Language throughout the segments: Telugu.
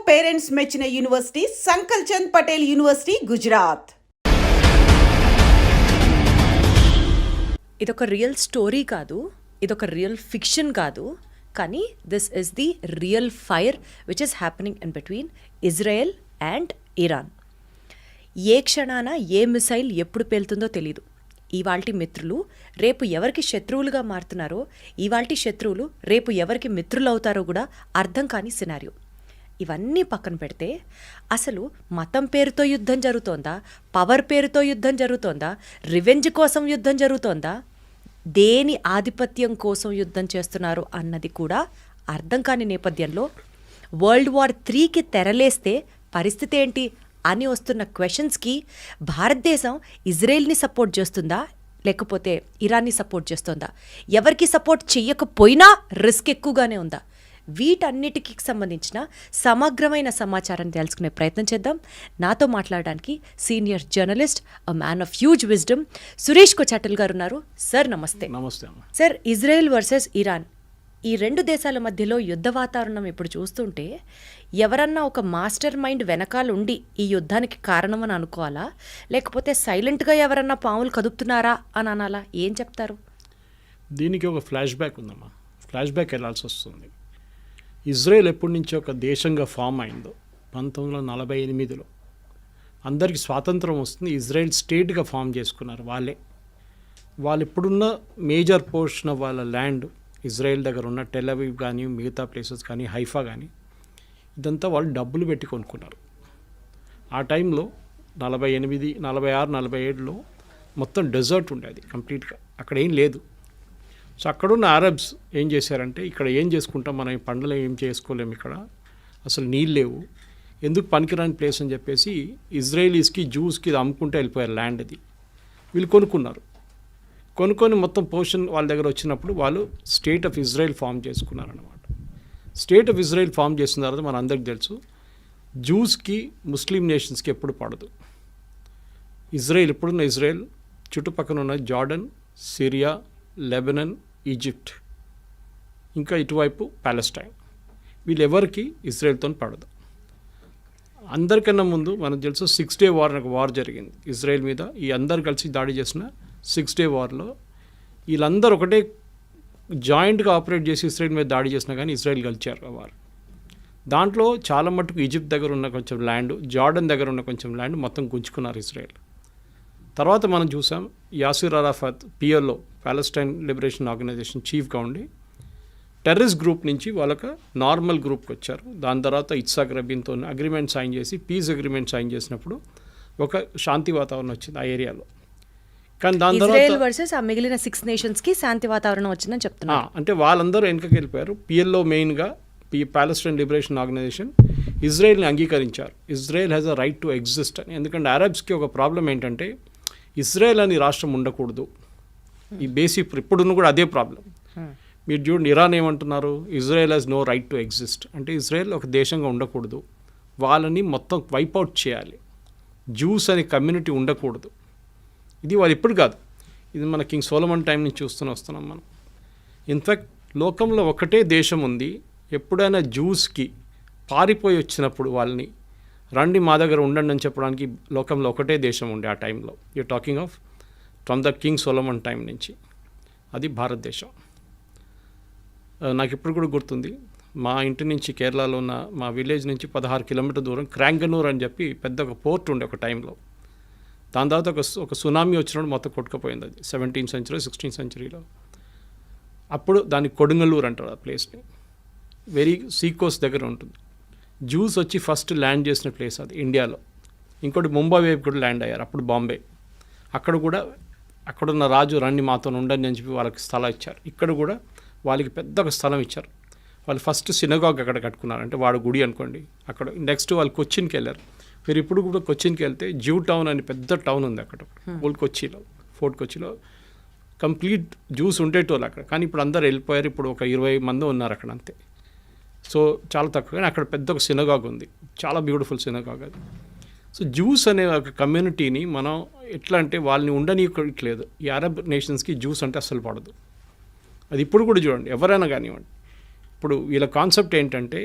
పేరెంట్స్ మెచ్చిన university Sankalchand Patel university Gujarat. ఇదొక రియల్ స్టోరీ కాదు, ఇదొక రియల్ ఫిక్షన్ కాదు, కానీ this is the real fire which is happening in between Israel and Iran. ఏ క్షణాన ఏ మిసైల్ ఎప్పుడు పేలుతుందో తెలీదు. ఇవాల్టి మిత్రులు రేపు ఎవరికి శత్రువులుగా మారుతున్నారో, ఇవాల్టి శత్రువులు రేపు ఎవరికి మిత్రులు అవుతారో కూడా అర్థం కాని సినారియో. ఇవన్నీ పక్కన పెడితే అసలు మతం పేరుతో యుద్ధం జరుగుతోందా, పవర్ పేరుతో యుద్ధం జరుగుతోందా, రివెంజ్ కోసం యుద్ధం జరుగుతోందా, దేని ఆధిపత్యం కోసం యుద్ధం చేస్తున్నారు అన్నది కూడా అర్థం కాని నేపథ్యంలో వరల్డ్ వార్ 3కి తెరలేస్తే పరిస్థితి ఏంటి అని వస్తున్న క్వశ్చన్స్కి భారతదేశం ఇజ్రాయెల్ని సపోర్ట్ చేస్తుందా లేకపోతే ఇరాన్ని సపోర్ట్ చేస్తుందా, ఎవరికి సపోర్ట్ చెయ్యకపోయినా రిస్క్ ఎక్కువగానే ఉందా, వీటన్నిటికీ సంబంధించిన సమగ్రమైన సమాచారాన్ని తెలుసుకునే ప్రయత్నం చేద్దాం. నాతో మాట్లాడడానికి senior journalist, a man of huge wisdom, Suresh Kochattil garu ఉన్నారు. సార్ నమస్తే. నమస్తే. సార్, ఇజ్రాయెల్ వర్సెస్ ఇరాన్, ఈ రెండు దేశాల మధ్యలో యుద్ధ వాతావరణం ఇప్పుడు చూస్తుంటే ఎవరన్నా ఒక మాస్టర్ మైండ్ వెనకాల ఉండి ఈ యుద్ధానికి కారణమని అనుకోవాలా, లేకపోతే సైలెంట్గా ఎవరన్నా పాములు కదుపుతున్నారా అని అనాలా? ఏం చెప్తారు? దీనికి ఒక ఫ్లాష్ బ్యాక్ ఉందమ్మా. ఫ్లాష్ బ్యాక్ వెళ్ళాల్సి వస్తుంది. ఇజ్రాయెల్ ఎప్పటి నుంచి ఒక దేశంగా ఫామ్ అయిందో 1948లో అందరికీ స్వాతంత్రం వస్తుంది, ఇజ్రాయెల్ స్టేట్గా ఫామ్ చేసుకున్నారు. వాళ్ళు ఇప్పుడున్న మేజర్ పోర్షన్ ఆఫ్ వాళ్ళ ల్యాండ్, ఇజ్రాయెల్ దగ్గర ఉన్న టెల్ అవీవ్ కానీ మిగతా ప్లేసెస్ కానీ హైఫా కానీ, ఇదంతా వాళ్ళు డబ్బులు పెట్టి కొనుక్కున్నారు. ఆ టైంలో 48, 46, 47లో మొత్తం డెజర్ట్ ఉండేది కంప్లీట్గా, అక్కడ ఏం లేదు. సో అక్కడున్న అరబ్స్ ఏం చేశారంటే, ఇక్కడ ఏం చేసుకుంటాం మనం, ఈ పంటలు ఏం చేసుకోలేము, ఇక్కడ అసలు నీళ్ళు లేవు, ఎందుకు పనికిరాని ప్లేస్ అని చెప్పేసి ఇజ్రాయలీస్కి జూస్కి ఇది అమ్ముకుంటే వెళ్ళిపోయారు ల్యాండ్. అది వీళ్ళు కొనుక్కొని మొత్తం పోర్షన్ వాళ్ళ దగ్గర వచ్చినప్పుడు వాళ్ళు స్టేట్ ఆఫ్ ఇజ్రాయెల్ ఫామ్ చేసుకున్నారన్నమాట. స్టేట్ ఆఫ్ ఇజ్రాయెల్ ఫామ్ చేసిన తర్వాత మన అందరికి తెలుసు, జూస్కి ముస్లిం నేషన్స్కి ఎప్పుడు పడదు. ఇప్పుడున్న ఇజ్రాయెల్ చుట్టుపక్కల ఉన్న జార్డన్, సిరియా, లెబనన్, ఈజిప్ట్, ఇంకా ఇటువైపు ప్యాలెస్టైన్, వీళ్ళెవరికి ఇజ్రాయెల్తో పడదు. అందరికన్నా ముందు మనకు తెలుసు 6 Day వార్ అని ఒక వార్ జరిగింది ఇజ్రాయెల్ మీద. ఈ అందరు కలిసి దాడి చేసిన 6 Day వార్లో వీళ్ళందరూ ఒకటే జాయింట్గా ఆపరేట్ చేసి ఇజ్రాయెల్ మీద దాడి చేసినా కానీ ఇజ్రాయెల్ గెలిచారు ఆ వార్. దాంట్లో చాలా మటుకు ఈజిప్ట్ దగ్గర ఉన్న కొంచెం ల్యాండ్, జార్డన్ దగ్గర ఉన్న కొంచెం ల్యాండ్ మొత్తం గుంజుకున్నారు ఇజ్రాయెల్. తర్వాత మనం చూసాం Yasser Arafat PLO, Palestine Liberation Organization చీఫ్గా ఉండి టెర్రరిస్ట్ గ్రూప్ నుంచి వాళ్ళకి నార్మల్ గ్రూప్కి వచ్చారు. దాని తర్వాత ఇత్సాక్ రబీన్తో అగ్రిమెంట్ సైన్ చేసి పీస్ అగ్రిమెంట్ సైన్ చేసినప్పుడు ఒక శాంతి వాతావరణం వచ్చింది ఆ ఏరియాలో. కానీ దాని ఇజ్రాయెల్ వర్సెస్ ఆ మిగిలిన 6 నేషన్స్కి శాంతి వాతావరణం వచ్చిందని చెప్తున్నారు. అంటే వాళ్ళందరూ వెనకకి వెళ్ళిపోయారు. పిఎల్ఓ మెయిన్గా ప్యాలెస్టైన్ లిబరేషన్ ఆర్గనైజేషన్ ఇజ్రాయెల్ని అంగీకరించారు. Israel has a right to exist అని. ఎందుకంటే అరబ్స్కి ఒక ప్రాబ్లం ఏంటంటే ఇజ్రాయెల్ అని రాష్ట్రం ఉండకూడదు. ఈ బేసిక్ ఇప్పుడున్న కూడా అదే ప్రాబ్లం. మీరు చూడండి, ఇరాన్ ఏమంటున్నారు, Israel has no right to exist. అంటే ఇజ్రాయెల్ ఒక దేశంగా ఉండకూడదు, వాళ్ళని మొత్తం వైపౌట్ చేయాలి, జూస్ అనే కమ్యూనిటీ ఉండకూడదు. ఇది వాళ్ళు ఇప్పుడు కాదు, ఇది మన కింగ్ సోలమన్ టైం నుంచి వస్తున్నాం మనం. ఇన్ఫ్యాక్ట్ లోకంలో ఒకటే దేశం ఉంది, ఎప్పుడైనా జూస్కి పారిపోయి వచ్చినప్పుడు వాళ్ళని రండి మా దగ్గర ఉండండి అని చెప్పడానికి లోకంలో ఒకటే దేశం ఉండే ఆ టైంలో. You talking of from the king Solomon time నుంచి, అది భారతదేశం. నాకు ఇప్పుడు కూడా గుర్తుంది, మా ఇంటి నుంచి కేరళలో ఉన్న మా విలేజ్ నుంచి 16 కిలోమీటర్ దూరం క్రాంగనూర్ అని చెప్పి పెద్ద ఒక పోర్ట్ ఉండే ఒక టైంలో. దాని తర్వాత ఒక సునామీ వచ్చినప్పుడు మొత్తం కొట్టుకుపోయింది అది 17th century 16th centuryలో. అప్పుడు దాన్ని కొడుంగలూరు అంటారు ఆ ప్లేస్ని. వెరీ సీకోస్ట్ దగ్గర ఉంటుంది. జూస్ వచ్చి ఫస్ట్ ల్యాండ్ చేసిన ప్లేస్ అది ఇండియాలో. ఇంకోటి ముంబై వైపు కూడా ల్యాండ్ అయ్యారు, అప్పుడు బాంబే. అక్కడ కూడా అక్కడున్న రాజు రండి మాతో ఉండండి అని చెప్పి వాళ్ళకి స్థలం ఇచ్చారు. ఇక్కడ కూడా వాళ్ళకి పెద్ద ఒక స్థలం ఇచ్చారు. వాళ్ళు ఫస్ట్ సినగాగ్ అక్కడ కట్టుకున్నారు, అంటే వాడు గుడి అనుకోండి. అక్కడ నెక్స్ట్ వాళ్ళు కొచ్చిన్కి వెళ్ళారు. మీరు ఇప్పుడు కూడా కొచ్చిన్కి వెళ్తే జ్యూ టౌన్ అని పెద్ద టౌన్ ఉంది అక్కడ ఓల్డ్ కొచ్చిలో, ఫోర్ట్ కొచ్చిలో. కంప్లీట్ జ్యూస్ ఉండేటోళ్ళు అక్కడ, కానీ ఇప్పుడు అందరు వెళ్ళిపోయారు. ఇప్పుడు ఒక 20 మంది ఉన్నారు అక్కడ అంతే. సో చాలా తక్కువ, కానీ అక్కడ పెద్ద ఒక సినగాగ్ ఉంది, చాలా బ్యూటిఫుల్ సినగాగ్ అది. సో జ్యూస్ అనే ఒక కమ్యూనిటీని మనం ఎట్లా అంటే వాళ్ళని ఉండనీయట్లేదు. ఈ అరబ్ నేషన్స్కి జ్యూస్ అంటే అస్సలు పడదు. అది ఇప్పుడు కూడా చూడండి, ఎవరైనా కానివ్వండి, ఇప్పుడు వీళ్ళ కాన్సెప్ట్ ఏంటంటే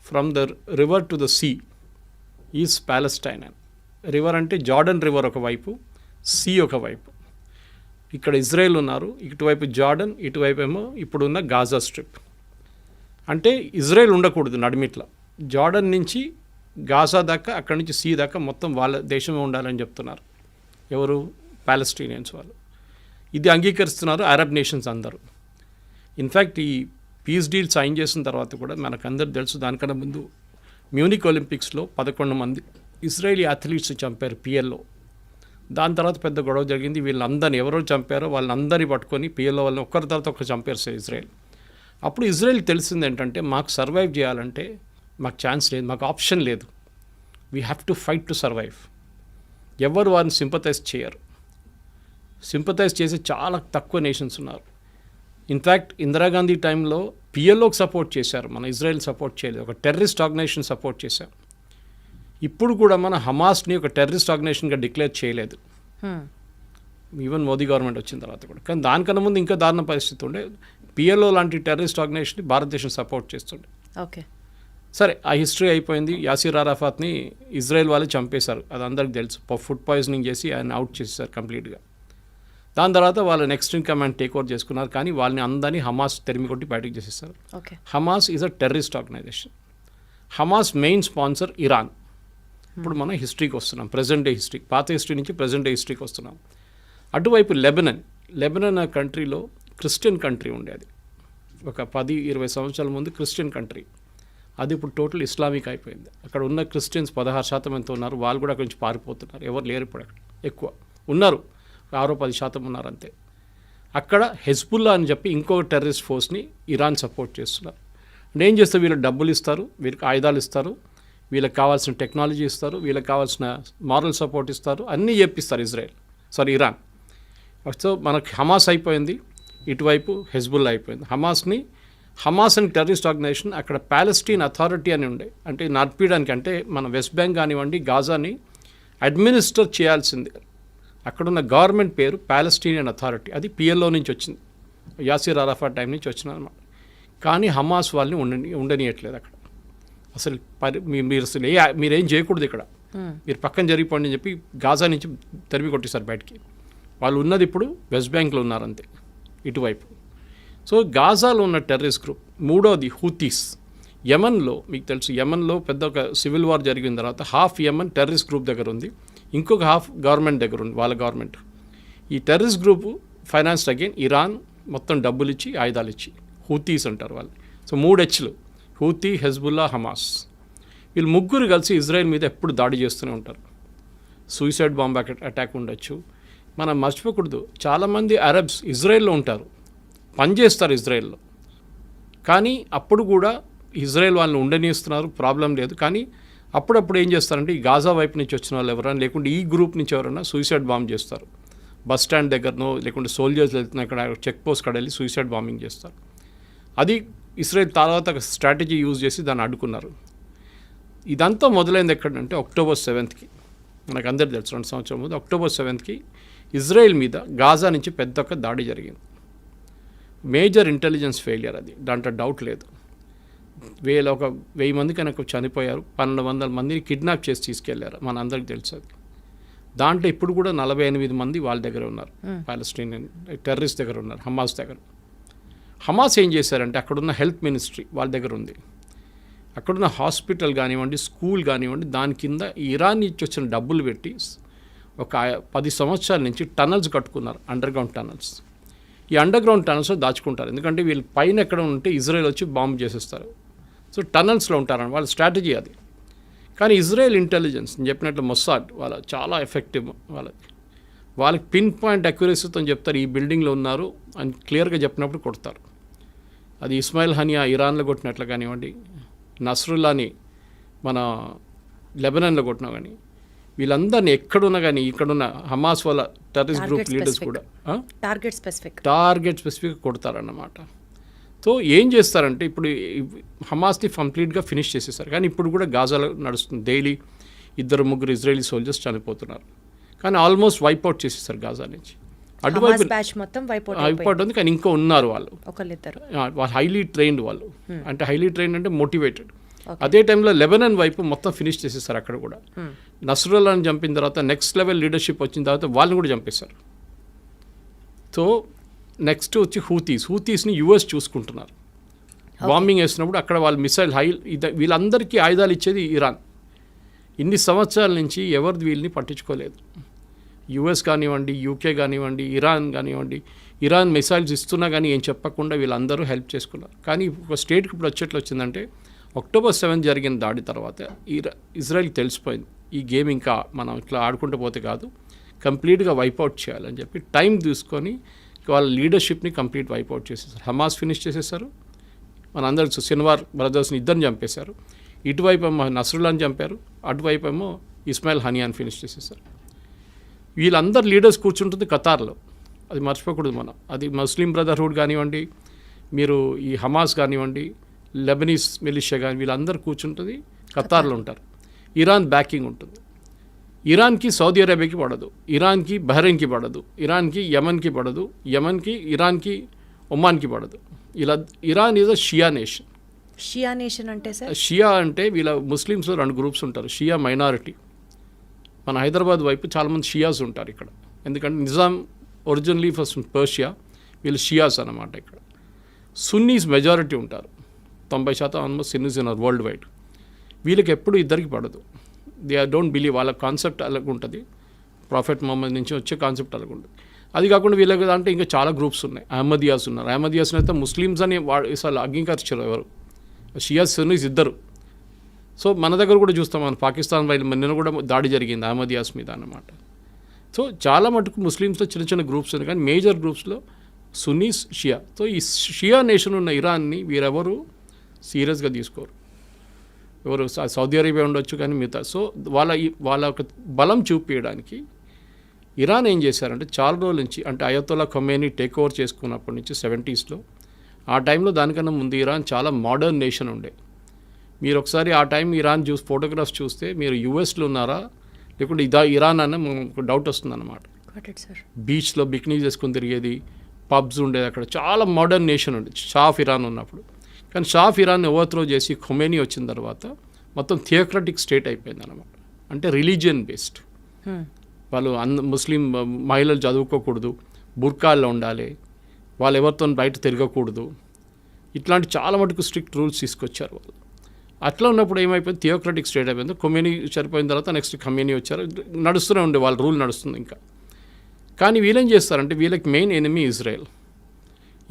from the river to the sea is Palestine అని. రివర్ అంటే జార్డన్ రివర్ ఒకవైపు, సీ ఒకవైపు. ఇక్కడ ఇజ్రాయెల్ ఉన్నారు, ఇటువైపు జార్డన్, ఇటువైపు ఏమో ఇప్పుడున్న గాజా స్ట్రిప్. అంటే ఇజ్రాయెల్ ఉండకూడదు నడిమిట్ల, జార్డన్ నుంచి గాజా దాకా, అక్కడి నుంచి సీ దాకా మొత్తం వాళ్ళ దేశమే ఉండాలని చెప్తున్నారు. ఎవరు? ప్యాలెస్టీనియన్స్ వాళ్ళు. ఇది అంగీకరిస్తున్నారు అరబ్ నేషన్స్ అందరూ. ఇన్ఫ్యాక్ట్ ఈ పీస్ డీల్ సైన్ చేసిన తర్వాత కూడా మనకందరూ తెలుసు, దానికన్నా ముందు మ్యూనిక్ ఒలింపిక్స్లో 11 మంది ఇజ్రాయేలీ అథ్లీట్స్ చంపారు పిఎల్లో. దాని తర్వాత పెద్ద గొడవ జరిగింది. వీళ్ళందరినీ ఎవరో చంపారో వాళ్ళందరినీ పట్టుకొని పిఎల్లో వాళ్ళని ఒక్కరి తర్వాత ఒకరు చంపారు సార్ ఇజ్రాయెల్. అప్పుడు ఇజ్రాయెల్ తెలిసింది ఏంటంటే మాకు సర్వైవ్ చేయాలంటే మాకు ఛాన్స్ లేదు, మాకు ఆప్షన్ లేదు, we have to fight to survive. ఎవరు వారిని సింపథైజ్ చేయరు. సింపథైజ్ చేసే చాలా తక్కువ నేషన్స్ ఉన్నారు. ఇన్ఫ్యాక్ట్ ఇందిరాగాంధీ టైంలో పిఎల్ఓకి సపోర్ట్ చేశారు, మన ఇజ్రాయెల్ సపోర్ట్ చేయలేదు. ఒక టెర్రరిస్ట్ ఆర్గనైజేషన్ సపోర్ట్ చేశారు. ఇప్పుడు కూడా మన హమాస్ని ఒక టెర్రరిస్ట్ ఆర్గనైజేషన్గా డిక్లేర్ చేయలేదు, ఈవెన్ మోదీ గవర్నమెంట్ వచ్చిన తర్వాత కూడా. కానీ దానికన్నా ముందు ఇంకా దారుణ పరిస్థితి ఉండే. పిఎల్ఓ లాంటి టెర్రరిస్ట్ ఆర్గనైజేషన్ని భారతదేశం సపోర్ట్ చేస్తుండే. ఓకే, సరే ఆ హిస్టరీ అయిపోయింది. యాసిర్ అరాఫాత్ని ఇజ్రాయెల్ వాళ్ళు చంపేశారు, అది అందరికి తెలుసు. ఫుడ్ పాయిజనింగ్ చేసి ఆయన అవుట్ చేసేసారు కంప్లీట్గా. దాని తర్వాత వాళ్ళు next in command take over చేసుకున్నారు. కానీ వాళ్ళని అందరినీ హమాస్ తెరిమి కొట్టి బయటకు చేసేస్తారు. Okay, Hamas is a terrorist organization. Hamas main sponsor Iran. ఇప్పుడు మనం హిస్టరీకి వస్తున్నాం, ప్రజెంట్ డే హిస్టరీ, పాత హిస్టరీ నుంచి ప్రజెంట్ డే హిస్టరీకి వస్తున్నాం. అటువైపు లెబనన్ కంట్రీలో క్రిస్టియన్ కంట్రీ ఉండేది. ఒక 10-20 సంవత్సరాల ముందు క్రిస్టియన్ కంట్రీ, అది ఇప్పుడు టోటల్ ఇస్లామిక్ అయిపోయింది. అక్కడ ఉన్న క్రిస్టియన్స్ 16% ఎంత ఉన్నారు, వాళ్ళు కూడా అక్కడి నుంచి పారిపోతున్నారు. ఎవరు లేరు ఇప్పుడు అక్కడ, ఎక్కువ ఉన్నారు 6-10% ఉన్నారు అంతే. అక్కడ హెజ్బుల్లా అని చెప్పి ఇంకొక టెర్రరిస్ట్ ఫోర్స్ని ఇరాన్ సపోర్ట్ చేస్తున్నారు. అంటే ఏం చేస్తారు, వీళ్ళకి డబ్బులు ఇస్తారు, వీళ్ళకి ఆయుధాలు ఇస్తారు, వీళ్ళకి కావాల్సిన టెక్నాలజీ ఇస్తారు, వీళ్ళకి కావాల్సిన మారల్ సపోర్ట్ ఇస్తారు, అన్నీ చెప్పిస్తారు ఇరాన్. సో మనకి హమాస్ అయిపోయింది, ఇటువైపు హెజ్బుల్లా అయిపోయింది. హమాస్ అని టెర్రరిస్ట్ ఆర్గనైజేషన్ అక్కడ ప్యాలెస్టీన్ అథారిటీ అని ఉండే, అంటే నడిపించడానికి, అంటే మన వెస్ట్ బ్యాంక్ కానివ్వండి గాజాని అడ్మినిస్టర్ చేయాల్సింది. అక్కడున్న గవర్నమెంట్ పేరు ప్యాలెస్టీనియన్ అథారిటీ, అది పిఎల్ఓ నుంచి వచ్చింది, యాసిర్ అరాఫాత్ టైం నుంచి వచ్చింది అనమాట. కానీ హమాస్ వాళ్ళని ఉండనియట్లేదు అక్కడ. అసలు మీరు అసలు మీరేం చేయకూడదు ఇక్కడ, మీరు పక్కన జరిగిపోండి అని చెప్పి గాజా నుంచి తరిమి కొట్టేశారు బయటికి. వాళ్ళు ఉన్నది ఇప్పుడు వెస్ట్ బ్యాంక్లో ఉన్నారంతే ఇటువైపు. సో గాజాలో ఉన్న టెర్రరిస్ట్ గ్రూప్. మూడోది హూతీస్. యమన్లో మీకు తెలుసు, యమన్లో పెద్ద ఒక సివిల్ వార్ జరిగిన తర్వాత హాఫ్ యమన్ టెర్రరిస్ట్ గ్రూప్ దగ్గర ఉంది, ఇంకొక హాఫ్ గవర్నమెంట్ దగ్గర ఉంది, వాళ్ళ గవర్నమెంట్. ఈ terrorist group financed again Iran, మొత్తం డబ్బులు ఇచ్చి ఆయుధాలు ఇచ్చి. హూతీస్ అంటారు వాళ్ళు. So 3 H's, Houthi, Hezbollah, Hamas. వీళ్ళు ముగ్గురు కలిసి ఇజ్రాయెల్ మీద ఎప్పుడు దాడి చేస్తూనే ఉంటారు. సూసైడ్ బాంబ్ అటాక్ ఉండొచ్చు. మనం మర్చిపోకూడదు, చాలామంది అరబ్స్ ఇజ్రాయెల్లో ఉంటారు, పనిచేస్తారు ఇజ్రాయెల్లో. కానీ అప్పుడు కూడా ఇజ్రాయెల్ వాళ్ళని ఉండనిస్తున్నారు, ప్రాబ్లం లేదు. కానీ అప్పుడప్పుడు ఏం చేస్తారంటే ఈ గాజా వైపు నుంచి వచ్చిన వాళ్ళు ఎవరైనా, లేకుంటే ఈ గ్రూప్ నుంచి ఎవరైనా సూసైడ్ బాంబ్ చేస్తారు. బస్ స్టాండ్ దగ్గరనో, లేకుంటే సోల్జర్స్ వెళ్తున్నా ఇక్కడ చెక్ పోస్ట్ కాడ వెళ్ళి సూసైడ్ బాంబింగ్ చేస్తారు. అది ఇజ్రాయెల్ తర్వాత స్ట్రాటజీ యూజ్ చేసి దాన్ని అడ్డుకున్నారు. ఇదంతా మొదలైంది ఎక్కడంటే October 7th. మనకు అందరు తెలుసు, 2 సంవత్సరాల ముందు October 7th ఇజ్రాయెల్ మీద గాజా నుంచి పెద్ద ఒక దాడి జరిగింది. మేజర్ ఇంటెలిజెన్స్ ఫెయిలియర్ అది, దాంట్లో డౌట్ లేదు. 1000 మంది కనుక చనిపోయారు, 1200 మందిని కిడ్నాప్ చేసి తీసుకెళ్లారు, మన అందరికి తెలుసు అది. దాంట్లో ఇప్పుడు కూడా 48 మంది వాళ్ళ దగ్గర ఉన్నారు, పాలస్టీనియన్ టెర్రరిస్ట్ దగ్గర ఉన్నారు, హమాస్ దగ్గర. హమాస్ ఏం చేశారంటే అక్కడున్న హెల్త్ మినిస్ట్రీ వాళ్ళ దగ్గర ఉంది, అక్కడున్న హాస్పిటల్ కానివ్వండి, స్కూల్ కానివ్వండి, దాని కింద ఇరాన్ నుంచి వచ్చిన డబ్బులు పెట్టి ఒక 10 సంవత్సరాల నుంచి టనల్స్ కట్టుకున్నారు, అండర్గ్రౌండ్ టనల్స్. ఈ అండర్గ్రౌండ్ టనల్స్లో దాచుకుంటారు, ఎందుకంటే వీళ్ళు పైన ఎక్కడ ఉంటే ఇజ్రాయెల్ వచ్చి బాంబు చేసేస్తారు. సో టనల్స్లో ఉంటారని వాళ్ళ స్ట్రాటజీ అది. కానీ ఇజ్రాయెల్ ఇంటెలిజెన్స్ నేను చెప్పినట్లు మొస్సాడ్ వాళ్ళ చాలా ఎఫెక్టివ్, వాళ్ళకి పిన్ పాయింట్ అక్యురసీతో చెప్తారు ఈ బిల్డింగ్లో ఉన్నారు అని క్లియర్గా చెప్పినప్పుడు కొడతారు. అది ఇస్మాయిల్ హనియా ఇరాన్లో కొట్టినట్లు కానివ్వండి, నస్రుల్లాని మన లెబనాన్లో కొట్టినా కానీ, వీళ్ళందరినీ ఎక్కడున్నా కానీ ఇక్కడున్న హమాస్ వాళ్ళ టెర్రరిస్ట్ గ్రూప్ లీడర్స్ కూడా టార్గెట్ స్పెసిఫిక్గా కొడతారన్నమాట. సో ఏం చేస్తారంటే ఇప్పుడు హమాస్ని కంప్లీట్గా ఫినిష్ చేసేసారు. కానీ ఇప్పుడు కూడా గాజాలో నడుస్తుంది, డైలీ 2-3 ఇజ్రాయలీ సోల్జర్స్ చనిపోతున్నారు. కానీ ఆల్మోస్ట్ వైప్అవుట్ చేసేసారు గాజా నుంచి. అటువైపు బ్యాచ్ మొత్తం అయిపోతుంది, కానీ ఇంకా ఉన్నారు వాళ్ళు. ఒకళ్ళిద్దరు వాళ్ళు హైలీ ట్రైన్డ్ వాళ్ళు, అంటే హైలీ ట్రైన్డ్ అంటే మోటివేటెడ్. అదే టైంలో లెబనాన్ వైపు మొత్తం ఫినిష్ చేసేసారు అక్కడ కూడా. నస్రుల్లాని చంపిన తర్వాత నెక్స్ట్ లెవెల్ లీడర్షిప్ వచ్చిన తర్వాత వాళ్ళని కూడా చంపేశారు. సో నెక్స్ట్ వచ్చి హూతీస్ని యుఎస్ చూసుకుంటున్నారు. బాంబింగ్ వేసినప్పుడు అక్కడ వాళ్ళు మిసైల్ వీళ్ళందరికీ ఆయుధాలు ఇచ్చేది ఇరాన్. ఇన్ని సంవత్సరాల నుంచి ఎవరు వీళ్ళని పట్టించుకోలేదు. యుఎస్ కానివ్వండి, యూకే కానివ్వండి, ఇరాన్ కానివ్వండి, ఇరాన్ మిసైల్స్ ఇస్తున్నా కానీ ఏం చెప్పకుండా వీళ్ళందరూ హెల్ప్ చేసుకున్నారు. కానీ ఒక స్టేట్కి ఇప్పుడు వచ్చేట్లు వచ్చిందంటే October 7 జరిగిన దాడి తర్వాత ఇజ్రాయెల్కి తెలిసిపోయింది, ఈ గేమ్ ఇంకా మనం ఇట్లా ఆడుకుంటూ పోతే కాదు, కంప్లీట్గా వైపౌట్ చేయాలని చెప్పి టైం తీసుకొని వాళ్ళ లీడర్షిప్ని కంప్లీట్ వైపౌట్ చేసేసారు. హమాస్ ఫినిష్ చేసేసారు, మనందరూ సిన్వార్ బ్రదర్స్ని ఇద్దరిని చంపేశారు. ఇటువైపు ఏమో నస్రుల్లాని చంపారు, అటువైపు ఏమో ఇస్మాయిల్ హనియాని ఫినిష్ చేసేసారు. వీళ్ళందరు లీడర్స్ కూర్చుంటుంది ఖతార్లో, అది మర్చిపోకూడదు మనం. అది ముస్లిం బ్రదర్హుడ్ కానివ్వండి, మీరు ఈ హమాస్ కానివ్వండి, లెబనీస్ మిలిషియా కానీ వీళ్ళందరూ కూర్చుంటుంది ఖతార్లో ఉంటారు. ఇరాన్ బ్యాకింగ్ ఉంటుంది. ఇరాన్కి సౌదీ అరేబియాకి పడదు, ఇరాన్కి బహ్రెయిన్కి పడదు, ఇరాన్కి యమన్కి పడదు, యమన్కి ఇరాన్కి ఒమాన్కి పడదు. ఇలా Iran is a Shia nation. Shia nation అంటే సార్, షియా అంటే వీళ్ళ ముస్లిమ్స్లో 2 గ్రూప్స్ ఉంటారు. షియా మైనారిటీ, మన హైదరాబాద్ వైపు చాలామంది షియాస్ ఉంటారు ఇక్కడ, ఎందుకంటే నిజాం ఒరిజినలీ ఫస్ట్ పర్షియా, వీళ్ళు షియాస్ అన్నమాట. ఇక్కడ సున్నీస్ మెజారిటీ ఉంటారు, 90% ఆల్మోస్ట్ సున్నీస్ ఉన్నారు వరల్డ్ వైడ్. వీళ్ళకి ఎప్పుడు ఇద్దరికి పడదు. దే డోంట్ బిలీవ్, వాళ్ళ కాన్సెప్ట్ అలాగ ఉంటుంది, ప్రాఫెట్ మొహమ్మద్ నుంచి వచ్చే కాన్సెప్ట్ అలాగ ఉంటుంది. అది కాకుండా వీళ్ళకి అంటే ఇంకా చాలా గ్రూప్స్ ఉన్నాయి. అహ్మదియాస్ ఉన్నారు, అహ్మదియాస్ని అయితే ముస్లిమ్స్ అని అసలు అంగీకరించారు ఎవరు, షియాస్ సున్నీస్ ఇద్దరు. సో మన దగ్గర కూడా చూస్తాం, మన పాకిస్తాన్ వైపు నిన్న కూడా దాడి జరిగింది అహ్మదియాస్ మీద అన్నమాట. సో చాలా మటుకు ముస్లిమ్స్లో చిన్న చిన్న గ్రూప్స్ ఉన్నాయి, కానీ మేజర్ గ్రూప్స్లో సున్నీస్, షియా. సో ఈ షియా నేషన్ ఉన్న ఇరాన్ని వీరెవరు సీరియస్గా తీసుకోరు. ఎవరు సౌదీ అరేబియా ఉండొచ్చు కానీ మిగతా. సో వాళ్ళ ఒక బలం చూపించడానికి ఇరాన్ ఏం చేశారంటే చాలా రోజుల నుంచి, అంటే అయతొల్లా ఖొమేనీ టేక్ ఓవర్ చేసుకున్నప్పటి నుంచి 70s ఆ టైంలో దానికన్నా ముందు ఇరాన్ చాలా మోడర్న్ నేషన్ ఉండే. మీరు ఒకసారి ఆ టైం ఇరాన్ ఫోటోగ్రాఫ్స్ చూస్తే మీరు యూఎస్లో ఉన్నారా లేకుంటే ఇరాన్ అన్న ఒక డౌట్ వస్తుందన్నమాట. బీచ్లో బికినీ చేసుకుని తిరిగేది, పబ్స్ ఉండేది, అక్కడ చాలా మోడర్న్ నేషన్ ఉండేది షా ఆఫ్ ఇరాన్ ఉన్నప్పుడు. కానీ షా ఆఫ్ ఇరాన్ ఓవర్త్రో చేసి ఖొమేనీ వచ్చిన తర్వాత మొత్తం థియోక్రటిక్ స్టేట్ అయిపోయింది అన్నమాట. అంటే రిలీజియన్ బేస్డ్. వాళ్ళు ముస్లిం మహిళలు చదువుకోకూడదు, బుర్కాల్లో ఉండాలి, వాళ్ళు ఎవరితో బయట తిరగకూడదు, ఇట్లాంటి చాలా మటుకు స్ట్రిక్ట్ రూల్స్ తీసుకొచ్చారు వాళ్ళు. అట్లా ఉన్నప్పుడు ఏమైపోయింది, థియోక్రటిక్ స్టేట్ అయిపోయింది. ఖొమేనీ చనిపోయిన తర్వాత నెక్స్ట్ ఖమేనీ వచ్చారు, నడుస్తూనే ఉండే వాళ్ళ రూల్ నడుస్తుంది ఇంకా. కానీ వీళ్ళేం చేస్తారంటే వీళ్ళకి మెయిన్ ఎనిమీ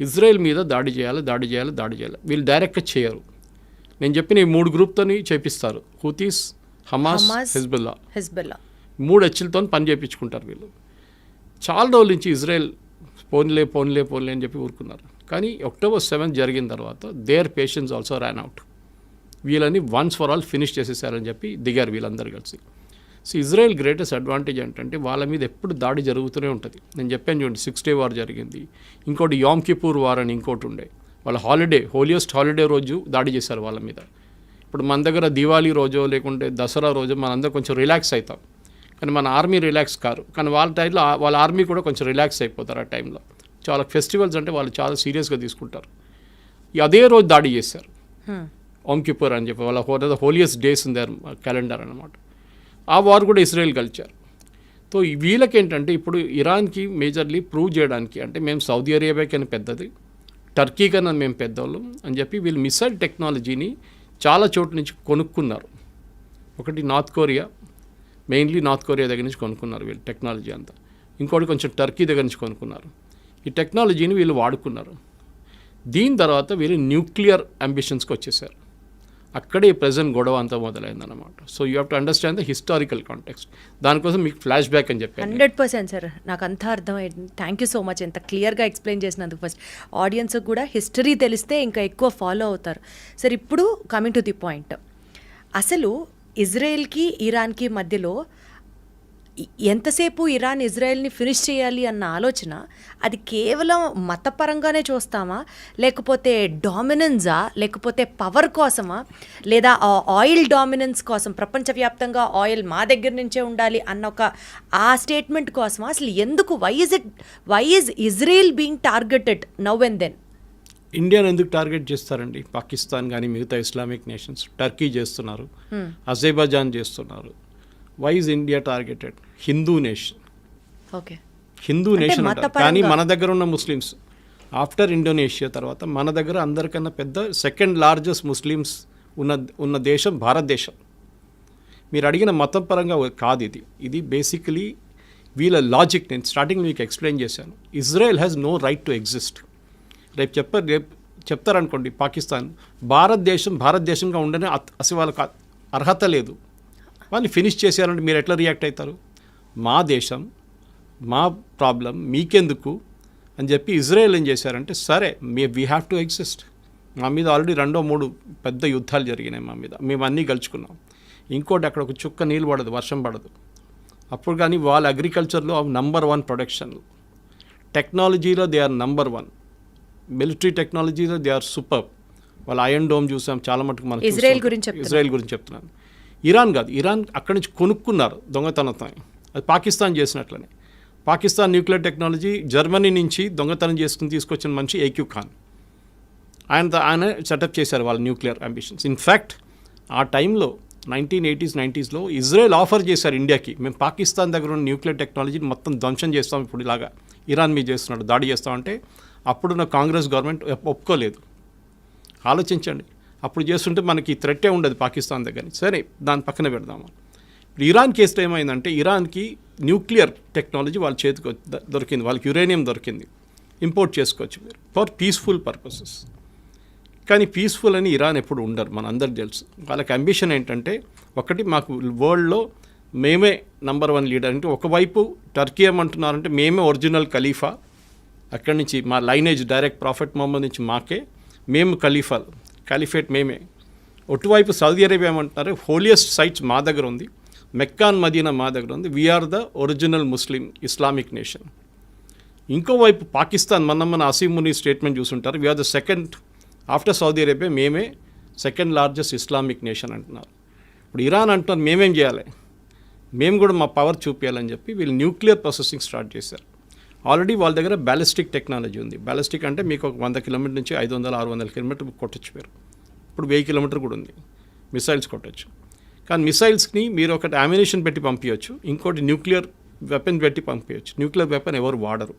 ఇజ్రాయెల్ మీద దాడి చేయాలి. వీళ్ళు డైరెక్ట్గా చేయరు. నేను చెప్పిన ఈ 3 గ్రూప్తోని చేపిస్తారు, హూతీస్, హమాస్, హెజ్బుల్లా. 3 హెచ్లతో పని చేయించుకుంటారు వీళ్ళు. చాలా రోజుల నుంచి ఇజ్రాయెల్ పోన్లే అని చెప్పి ఊరుకున్నారు. కానీ October 7 జరిగిన తర్వాత their patience also ran out. వీళ్ళని వన్స్ ఫర్ ఆల్ ఫినిష్ చేసేసారని చెప్పి దిగారు వీళ్ళందరూ కలిసి. సో ఇజ్రాయెల్ గ్రేటెస్ట్ అడ్వాంటేజ్ ఏంటంటే వాళ్ళ మీద ఎప్పుడు దాడి జరుగుతూనే ఉంటుంది. నేను చెప్పాను చూడండి, 6 Day వార్ జరిగింది, ఇంకోటి యామ్ కిపూర్ వార్ అని ఇంకోటి ఉండే. వాళ్ళ హోలియెస్ట్ హాలిడే రోజు దాడి చేశారు వాళ్ళ మీద. ఇప్పుడు మన దగ్గర దివాళీ రోజో లేకుంటే దసరా రోజు మనందరూ కొంచెం రిలాక్స్ అవుతాం, కానీ మన ఆర్మీ రిలాక్స్ కారు. కానీ వాళ్ళ టైంలో వాళ్ళ ఆర్మీ కూడా కొంచెం రిలాక్స్ అయిపోతారు ఆ టైంలో. చాలా ఫెస్టివల్స్ అంటే వాళ్ళు చాలా సీరియస్గా తీసుకుంటారు. అదే రోజు దాడి చేశారు, ఓమ్ కిపూర్ అని చెప్పి. వాళ్ళ holiest days in there calendar అన్నమాట. ఆ వార్ కూడా ఇజ్రాయెల్ గెలిచారు. సో వీళ్ళకేంటంటే ఇప్పుడు ఇరాన్కి మేజర్లీ ప్రూవ్ చేయడానికి, అంటే మేము సౌదీ అరేబియా కన్నా పెద్దది, టర్కీ కన్నా మేము పెద్దవాళ్ళం అని చెప్పి వీళ్ళు మిసైల్ టెక్నాలజీని చాలా చోట్ల నుంచి కొనుక్కున్నారు. ఒకటి north Korea, mainly north Korea దగ్గర నుంచి కొనుక్కున్నారు వీళ్ళు టెక్నాలజీ అంతా. ఇంకోటి కొంచెం టర్కీ దగ్గర నుంచి కొనుక్కున్నారు. ఈ టెక్నాలజీని వీళ్ళు వాడుకున్నారు. దీని తర్వాత వీళ్ళు న్యూక్లియర్ అంబిషన్స్కి వచ్చేసారు. అక్కడే ప్రజెంట్ గొడవ అంతా మొదలైందన్నమాట. So you have to understand the historical context. దానికోసం మీకు ఫ్లాష్ బ్యాక్ అని చెప్పాను. 100% సార్, నాకు అంతా అర్థమైంది. థ్యాంక్ యూ సో మచ్, ఎంత క్లియర్గా ఎక్స్ప్లెయిన్ చేసినందుకు. ఫస్ట్ ఆడియన్స్కి కూడా హిస్టరీ తెలిస్తే ఇంకా ఎక్కువ ఫాలో అవుతారు. సార్ ఇప్పుడు కమింగ్ టు ది పాయింట్, అసలు ఇజ్రాయెల్కి ఇరాన్కి మధ్యలో ఎంతసేపు ఇరాన్ ఇజ్రాయెల్ని ఫినిష్ చేయాలి అన్న ఆలోచన అది కేవలం మతపరంగానే చూస్తామా, లేకపోతే డామినెన్సా, లేకపోతే పవర్ కోసమా, లేదా ఆయిల్ డామినెన్స్ కోసం ప్రపంచవ్యాప్తంగా ఆయిల్ మా దగ్గర నుంచే ఉండాలి అన్న ఒక ఆ స్టేట్మెంట్ కోసమా? అసలు ఎందుకు why is Israel being targeted now and then? ఇండియాను ఎందుకు టార్గెట్ చేస్తారండి? పాకిస్తాన్ కానీ మిగతా ఇస్లామిక్ నేషన్స్, టర్కీ చేస్తున్నారు, అజర్బైజాన్ చేస్తున్నారు. Why is India targeted? Hindu nation, okay, Hindu nation అంటారు. కానీ మన దగ్గర ఉన్న ముస్లిమ్స్ ఆఫ్టర్ ఇండోనేషియా తర్వాత మన దగ్గర అందరికన్నా పెద్ద సెకండ్ లార్జెస్ట్ ముస్లిమ్స్ ఉన్న దేశం భారతదేశం. మీరు అడిగిన మతం పరంగా కాదు ఇది బేసికలీ వీళ్ళ లాజిక్. నేను స్టార్టింగ్ మీకు ఎక్స్ప్లెయిన్ చేశాను. Israel has no right to exist. రేపు చెప్తారనుకోండి పాకిస్తాన్ భారతదేశంగా ఉండనే అసలు వాళ్ళకి అర్హత లేదు, వాళ్ళని ఫినిష్ చేసేయాలంటే మీరు ఎట్లా రియాక్ట్ అవుతారు? మా దేశం, మా ప్రాబ్లం మీకెందుకు అని చెప్పి ఇజ్రాయెల్ ఏం చేశారంటే, సరే వీ హ్యావ్ టు ఎగ్జిస్ట్. మా మీద ఆల్రెడీ 2-3 పెద్ద యుద్ధాలు జరిగినాయి మా మీద, మేము అన్నీ గెలుచుకున్నాం. ఇంకోటి అక్కడ ఒక చుక్క నీళ్ళు పడదు, వర్షం పడదు. అప్పుడు కానీ వాళ్ళ అగ్రికల్చర్లో నంబర్ 1 ప్రొడక్షన్, టెక్నాలజీలో దే ఆర్ నంబర్ 1, మిలిటరీ టెక్నాలజీలో దే ఆర్ సూపర్. వాళ్ళ ఐరన్ డోమ్ చూసాం చాలా మటుకు. మనకి ఇజ్రాయెల్ గురించి చెప్తున్నాను. ఇరాన్ కాదు, ఇరాన్ అక్కడి నుంచి కొనుక్కున్నారు దొంగతనంతో. అది పాకిస్తాన్ చేసినట్లనే. పాకిస్తాన్ న్యూక్లియర్ టెక్నాలజీ జర్మనీ నుంచి దొంగతనం చేసుకుని తీసుకొచ్చిన మనిషి ఏక్యూ ఖాన్. ఆయన సెటప్ చేశారు వాళ్ళ న్యూక్లియర్ అంబిషన్స్. ఇన్ఫ్యాక్ట్ ఆ టైంలో 1980s 90sలో ఇజ్రాయెల్ ఆఫర్ చేశారు ఇండియాకి, మేము పాకిస్తాన్ దగ్గర ఉన్న న్యూక్లియర్ టెక్నాలజీని మొత్తం ధ్వంసం చేస్తాం, ఇప్పుడు ఇలాగా ఇరాన్ మీద చేస్తున్నాడు, దాడి చేస్తామంటే అప్పుడున్న కాంగ్రెస్ గవర్నమెంట్ ఒప్పుకోలేదు. ఆలోచించండి, అప్పుడు చేస్తుంటే మనకి థ్రెట్టే ఉండదు పాకిస్తాన్ దగ్గర. సరే దాని పక్కన పెడదాము. ఇప్పుడు ఇరాన్ కేసులో ఏమైందంటే, ఇరాన్కి న్యూక్లియర్ టెక్నాలజీ వాళ్ళ చేతికి దొరికింది, వాళ్ళకి యురేనియం దొరికింది, ఇంపోర్ట్ చేసుకోవచ్చు మీరు ఫర్ పీస్ఫుల్ పర్పసెస్. కానీ పీస్ఫుల్ అని ఇరాన్ ఎప్పుడు ఉండరు, మన అందరికి తెలుసు. వాళ్ళకి అంబిషన్ ఏంటంటే, ఒకటి మాకు వరల్డ్లో మేమే నంబర్ 1 లీడర్. అంటే ఒకవైపు టర్కీ ఏమంటున్నారంటే మేమే ఒరిజినల్ ఖలీఫా, అక్కడి నుంచి మా లైనేజ్ డైరెక్ట్ ప్రాఫెట్ మొహమ్మద్ నుంచి మాకే, మేము ఖలీఫేట్ మేమే. ఒటువైపు సౌదీ అరేబియా ఏమంటున్నారు, హోలియస్ట్ సైట్స్ మా దగ్గర ఉంది, మెక్కాన్ మదీనా మా దగ్గర ఉంది, we're the original Muslim Islamic nation. ఇంకోవైపు పాకిస్తాన్, మన అసీం ముని స్టేట్మెంట్ చూసుంటారు, we're the second after Saudi Arabia, మేమే సెకండ్ లార్జెస్ట్ ఇస్లామిక్ నేషన్ అంటున్నారు. ఇప్పుడు ఇరాన్ అంటున్నారు మేమేం చేయాలి, మేము కూడా మా పవర్ చూపించాలని చెప్పి వీళ్ళు న్యూక్లియర్ ప్రాసెసింగ్ స్టార్ట్ చేశారు. ఆల్రెడీ వాళ్ళ దగ్గర బ్యాలిస్టిక్ టెక్నాలజీ ఉంది. బ్యాలిస్టిక్ అంటే మీకు ఒక 100 కిలోమీటర్ నుంచి 500-600 కిలోమీటర్ కొట్టచ్చు మీరు. ఇప్పుడు 1000 కిలోమీటర్ కూడా ఉంది, మిసైల్స్ కొట్టచ్చు. కానీ మిసైల్స్ని మీరు ఒకటి అమ్యునిషన్ పెట్టి పంపించవచ్చు, ఇంకోటి న్యూక్లియర్ వెపన్ పెట్టి పంపించవచ్చు. న్యూక్లియర్ వెపన్ ఎవరు వాడరు,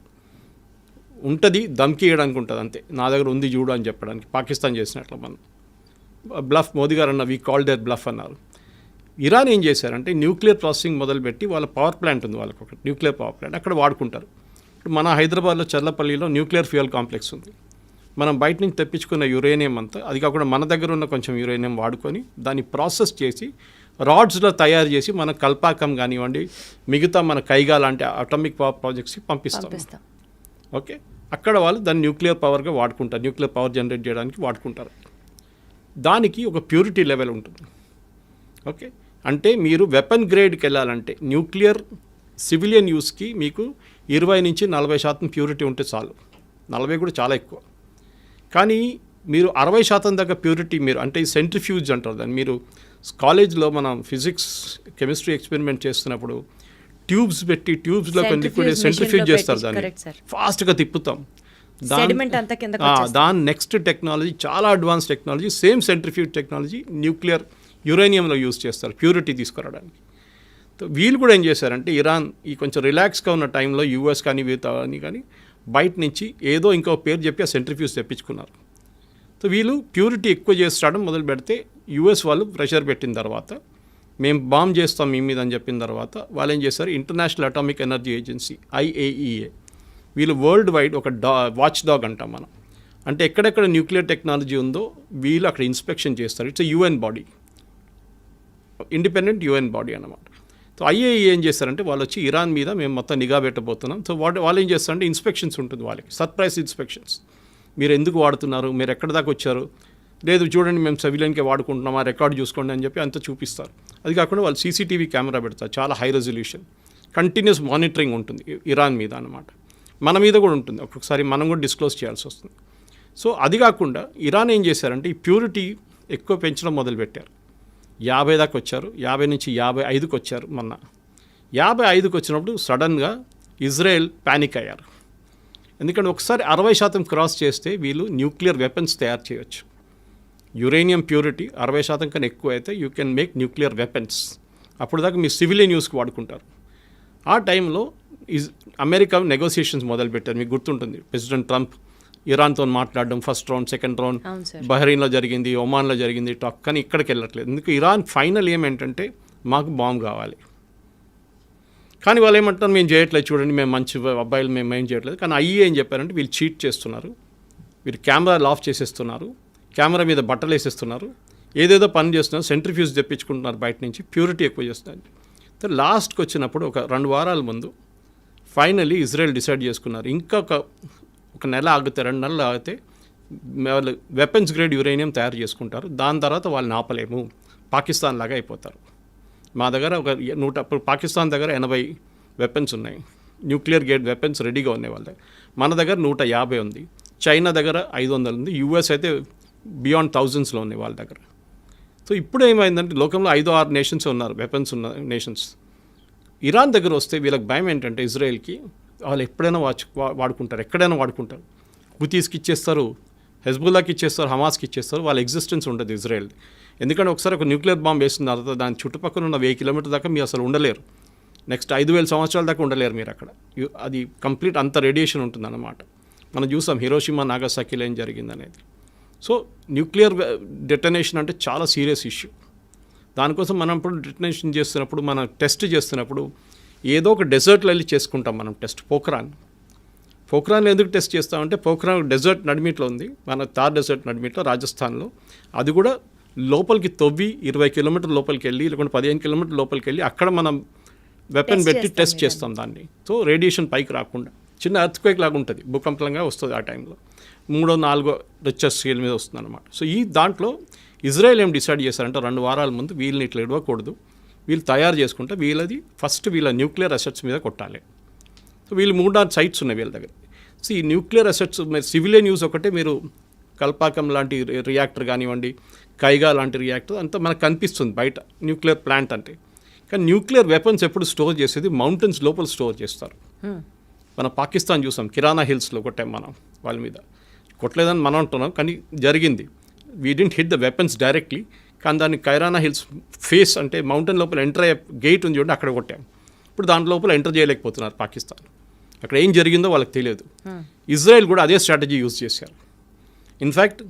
ఉంటుంది దమ్కి వేయడానికి ఉంటుంది అంతే, నా దగ్గర ఉంది చూడు అని చెప్పడానికి. పాకిస్తాన్ చేసినట్లు మనం బ్లఫ్, మోదీ గారు అన్న వీ కాల్ దేర్ బ్లఫ్ అన్నారు. ఇరాన్ ఏం చేశారంటే న్యూక్లియర్ ప్రాసెసింగ్ మొదలుపెట్టి వాళ్ళ పవర్ ప్లాంట్ ఉంది, వాళ్ళకి ఒక న్యూక్లియర్ పవర్ ప్లాంట్ అక్కడ వాడుకుంటారు. ఇప్పుడు మన హైదరాబాద్లో చర్లపల్లిలో న్యూక్లియర్ ఫ్యూయల్ కాంప్లెక్స్ ఉంది. మనం బయట నుంచి తెప్పించుకున్న యురేనియం అంతా, అది కాకుండా మన దగ్గర ఉన్న కొంచెం యురేనియం వాడుకొని దాన్ని ప్రాసెస్ చేసి రాడ్స్లో తయారు చేసి మన కల్పాకం కానివ్వండి, మిగతా మన కైగా లాంటి అటామిక్ పవర్ ప్రాజెక్ట్స్కి పంపిస్తాం. ఓకే, అక్కడ వాళ్ళు దాన్ని న్యూక్లియర్ పవర్గా వాడుకుంటారు, న్యూక్లియర్ పవర్ జనరేట్ చేయడానికి వాడుకుంటారు. దానికి ఒక ప్యూరిటీ లెవెల్ ఉంటుంది. ఓకే, అంటే మీరు వెపన్ గ్రేడ్కి వెళ్ళాలంటే న్యూక్లియర్ సివిలియన్ యూస్కి మీకు 20-40% ప్యూరిటీ ఉంటే చాలు. 40 కూడా చాలా ఎక్కువ. కానీ మీరు 60% దాకా ప్యూరిటీ మీరు, అంటే సెంట్రిఫ్యూజ్ అంటారు దాన్ని. మీరు కాలేజ్లో మనం ఫిజిక్స్ కెమిస్ట్రీ ఎక్స్పెరిమెంట్ చేస్తున్నప్పుడు ట్యూబ్స్ పెట్టి ట్యూబ్స్లో కొన్ని లిక్విడ్ సెంట్రిఫ్యూజ్ చేస్తారు, దాన్ని ఫాస్ట్గా తిప్పుతాం. దాని నెక్స్ట్ టెక్నాలజీ చాలా advance technology, same centrifuge technology nuclear యురేనియంలో యూజ్ చేస్తారు ప్యూరిటీ తీసుకురావడానికి. వీళ్ళు కూడా ఏం చేశారంటే, ఇరాన్ ఈ కొంచెం రిలాక్స్గా ఉన్న టైంలో యూఎస్ కానీ కానీ బయట నుంచి ఏదో ఇంకో పేరు చెప్పి ఆ సెంట్రిఫ్యూజ్ తెప్పించుకున్నారు. సో వీళ్ళు ప్యూరిటీ ఎక్కువ చేస్తాడం మొదలు పెడితే యూఎస్ వాళ్ళు ప్రెషర్ పెట్టిన తర్వాత, మేము బాంబ్ చేస్తాం మీ మీద అని చెప్పిన తర్వాత వాళ్ళు ఏం చేశారు, international atomic energy agency IAEA, వీళ్ళు వరల్డ్ వైడ్ ఒక వాచ్ డాగ్ అంటాం మనం. అంటే ఎక్కడెక్కడ న్యూక్లియర్ టెక్నాలజీ ఉందో వీళ్ళు అక్కడ ఇన్స్పెక్షన్ చేస్తారు. It's UN body, independent UN body అన్నమాట. సో IAEA ఏం చేస్తారంటే, వాళ్ళు వచ్చి ఇరాన్ మీద మేము మొత్తం నిఘా పెట్టబోతున్నాం. సో వాళ్ళు ఏం చేస్తారంటే ఇన్స్పెక్షన్స్ ఉంటుంది వాళ్ళకి, సర్ప్రైజ్ ఇన్స్పెక్షన్స్. మీరు ఎందుకు వాడుతున్నారు, మీరు ఎక్కడి దాకా వచ్చారు, లేదు చూడండి మేము సివిలియన్కే వాడుకుంటున్నాం, ఆ రికార్డు చూసుకోండి అని చెప్పి అంతా చూపిస్తారు. అది కాకుండా వాళ్ళు CCTV కెమెరా పెడతారు, చాలా హై రెజల్యూషన్. కంటిన్యూస్ మానిటరింగ్ ఉంటుంది ఇరాన్ మీద అన్నమాట. మన మీద కూడా ఉంటుంది, ఒక్కొక్కసారి మనం కూడా డిస్క్లోజ్ చేయాల్సి వస్తుంది. సో అది కాకుండా ఇరాన్ ఏం చేశారంటే ఈ ప్యూరిటీ ఎక్కువ పెంచడం మొదలుపెట్టారు. 50 దాకా వచ్చారు, 50 నుంచి 55కి వచ్చారు. మొన్న 55కి వచ్చినప్పుడు సడన్గా ఇజ్రాయెల్ ప్యానిక్ అయ్యారు. ఎందుకంటే ఒకసారి 60% క్రాస్ చేస్తే వీళ్ళు న్యూక్లియర్ వెపన్స్ తయారు చేయొచ్చు. యురేనియం ప్యూరిటీ 60% కన్నా ఎక్కువ అయితే you can make nuclear weapons. అప్పుడు దాకా మీ సివిలియన్ యూస్కి వాడుకుంటారు. ఆ టైంలో అమెరికా నెగోసియేషన్స్ మొదలుపెట్టారు. మీకు గుర్తుంటుంది, ప్రెసిడెంట్ ట్రంప్ ఇరాన్తో మాట్లాడడం, ఫస్ట్ రౌండ్, సెకండ్ రౌండ్ బహ్రెయిన్లో జరిగింది, ఒమాన్లో జరిగింది టాక్, కానీ ఇక్కడికి వెళ్ళట్లేదు. ఎందుకు ఇరాన్ ఫైనల్ ఏమేంటంటే మాకు బాంబు కావాలి. కానీ వాళ్ళు ఏమంటారు, మేము చేయట్లేదు, చూడండి మేము మంచి అబ్బాయిలు, మేము ఏం చేయట్లేదు. కానీ అయ్యి ఏం చెప్పారంటే వీళ్ళు చీట్ చేస్తున్నారు, వీళ్ళు కెమెరాలు ఆఫ్ చేసేస్తున్నారు, కెమెరా మీద బట్టలు వేసేస్తున్నారు, ఏదేదో పని చేస్తున్నారు, సెంట్రిఫ్యూజ్ తెప్పించుకుంటున్నారు బయట నుంచి, ప్యూరిటీ ఎక్కువ చేస్తున్నారు. లాస్ట్కి వచ్చినప్పుడు ఒక 2 వారాల ముందు ఫైనలీ ఇజ్రాయెల్ డిసైడ్ చేసుకున్నారు, ఇంకా ఒక నెల ఆగితే, 2 నెలలు ఆగితే వాళ్ళు వెపన్స్ గ్రేడ్ యురేనియం తయారు చేసుకుంటారు. దాని తర్వాత వాళ్ళని ఆపలేము, పాకిస్తాన్ లాగా అయిపోతారు. మా దగ్గర ఇప్పుడు పాకిస్తాన్ దగ్గర 80 వెపన్స్ ఉన్నాయి, న్యూక్లియర్ గ్రేడ్ వెపన్స్ రెడీగా ఉన్నాయి వాళ్ళ దగ్గర. మన దగ్గర 150 ఉంది, చైనా దగ్గర 500 ఉంది, యూఎస్ అయితే బియాండ్ థౌజండ్స్లో ఉన్నాయి వాళ్ళ దగ్గర. సో ఇప్పుడు ఏమైందంటే లోకంలో 5-6 నేషన్స్ ఉన్నారు, వెపన్స్ ఉన్న నేషన్స్. ఇరాన్ దగ్గర వస్తే వీళ్ళకి భయం ఏంటంటే ఇజ్రాయెల్కి వాళ్ళు ఎప్పుడైనా వాడుకుంటారు, ఎక్కడైనా వాడుకుంటారు. హుతీస్కి ఇచ్చేస్తారు, హెజ్బుల్లాకి ఇచ్చేస్తారు, హమాస్కి ఇచ్చేస్తారు, వాళ్ళ ఎగ్జిస్టెన్స్ ఉండదు ఇజ్రాయెల్. ఎందుకంటే ఒకసారి ఒక న్యూక్లియర్ బాంబ్ వేసిన తర్వాత దాని చుట్టుపక్కల ఉన్న 1000 కిలోమీటర్ దాకా మీరు అసలు ఉండలేరు. నెక్స్ట్ 5000 సంవత్సరాల దాకా ఉండలేరు మీరు అక్కడ. అది కంప్లీట్ అంత రేడియేషన్ ఉంటుందన్నమాట. మనం చూసాం హిరోషిమా నాగసాకిలో ఏం జరిగిందనేది. సో న్యూక్లియర్ డెటనేషన్ అంటే చాలా సీరియస్ ఇష్యూ. దానికోసం మనం ఇప్పుడు డెటనేషన్ చేస్తున్నప్పుడు, మనం టెస్ట్ చేస్తున్నప్పుడు ఏదో ఒక డెజర్ట్లో వెళ్ళి చేసుకుంటాం మనం టెస్ట్. పోఖ్రాన్లో ఎందుకు టెస్ట్ చేస్తామంటే పోఖ్రాన్ డెజర్ట్ నడిమిట్లో ఉంది, మన థార్ డెజర్ట్ నడిమిట్లో రాజస్థాన్లో. అది కూడా లోపలికి తవ్వి 20 కిలోమీటర్ లోపలికి వెళ్ళి, లేకుంటే 15 కిలోమీటర్ లోపలికి వెళ్ళి అక్కడ మనం వెపన్ పెట్టి టెస్ట్ చేస్తాం దాన్ని. సో రేడియేషన్ పైకి రాకుండా, చిన్న ఎర్త్క్వేక్ లాగా ఉంటుంది, భూకంపంగా వస్తుంది ఆ టైంలో, 3-4 రిక్టర్ స్కేల్ మీద వస్తుంది అనమాట. సో ఈ దాంట్లో ఇజ్రాయెల్ ఏం డిసైడ్ చేశారంటే 2 వారాల ముందు వీళ్ళని ఇట్లా ఇవ్వకూడదు, వీళ్ళు తయారు చేసుకుంటే వీళ్ళది ఫస్ట్ వీళ్ళ న్యూక్లియర్ అసెట్స్ మీద కొట్టాలి. సో వీళ్ళు 3-4 సైట్స్ ఉన్నాయి వీళ్ళ దగ్గర. సో ఈ న్యూక్లియర్ అసెట్స్ సివిలియన్ యూజ్ ఒకటే, మీరు కల్పాకం లాంటి రియాక్టర్ కానివ్వండి, కైగా లాంటి రియాక్టర్ అంతా మనకు కనిపిస్తుంది బయట న్యూక్లియర్ ప్లాంట్ అంటే. కానీ న్యూక్లియర్ వెపన్స్ ఎప్పుడు స్టోర్ చేసేది మౌంటైన్స్ లోపల స్టోర్ చేస్తారు. మన పాకిస్తాన్ చూసాం, కిరాణా హిల్స్లో కొట్టాం మనం, వాళ్ళ మీద కొట్టలేదని మనం అంటున్నాం, కానీ జరిగింది. We didn't hit the weapons directly, కానీ దాన్ని కైరానా హిల్స్ ఫేస్ అంటే మౌంటైన్ లోపల ఎంటర్ అయ్యే గేట్ ఉంది చూడండి, అక్కడ కొట్టాం. ఇప్పుడు దాంట్లో లోపల ఎంటర్ చేయలేకపోతున్నారు పాకిస్తాన్. అక్కడ ఏం జరిగిందో వాళ్ళకి తెలియదు. ఇజ్రాయెల్ కూడా అదే స్ట్రాటజీ యూజ్ చేశారు. ఇన్ఫ్యాక్ట్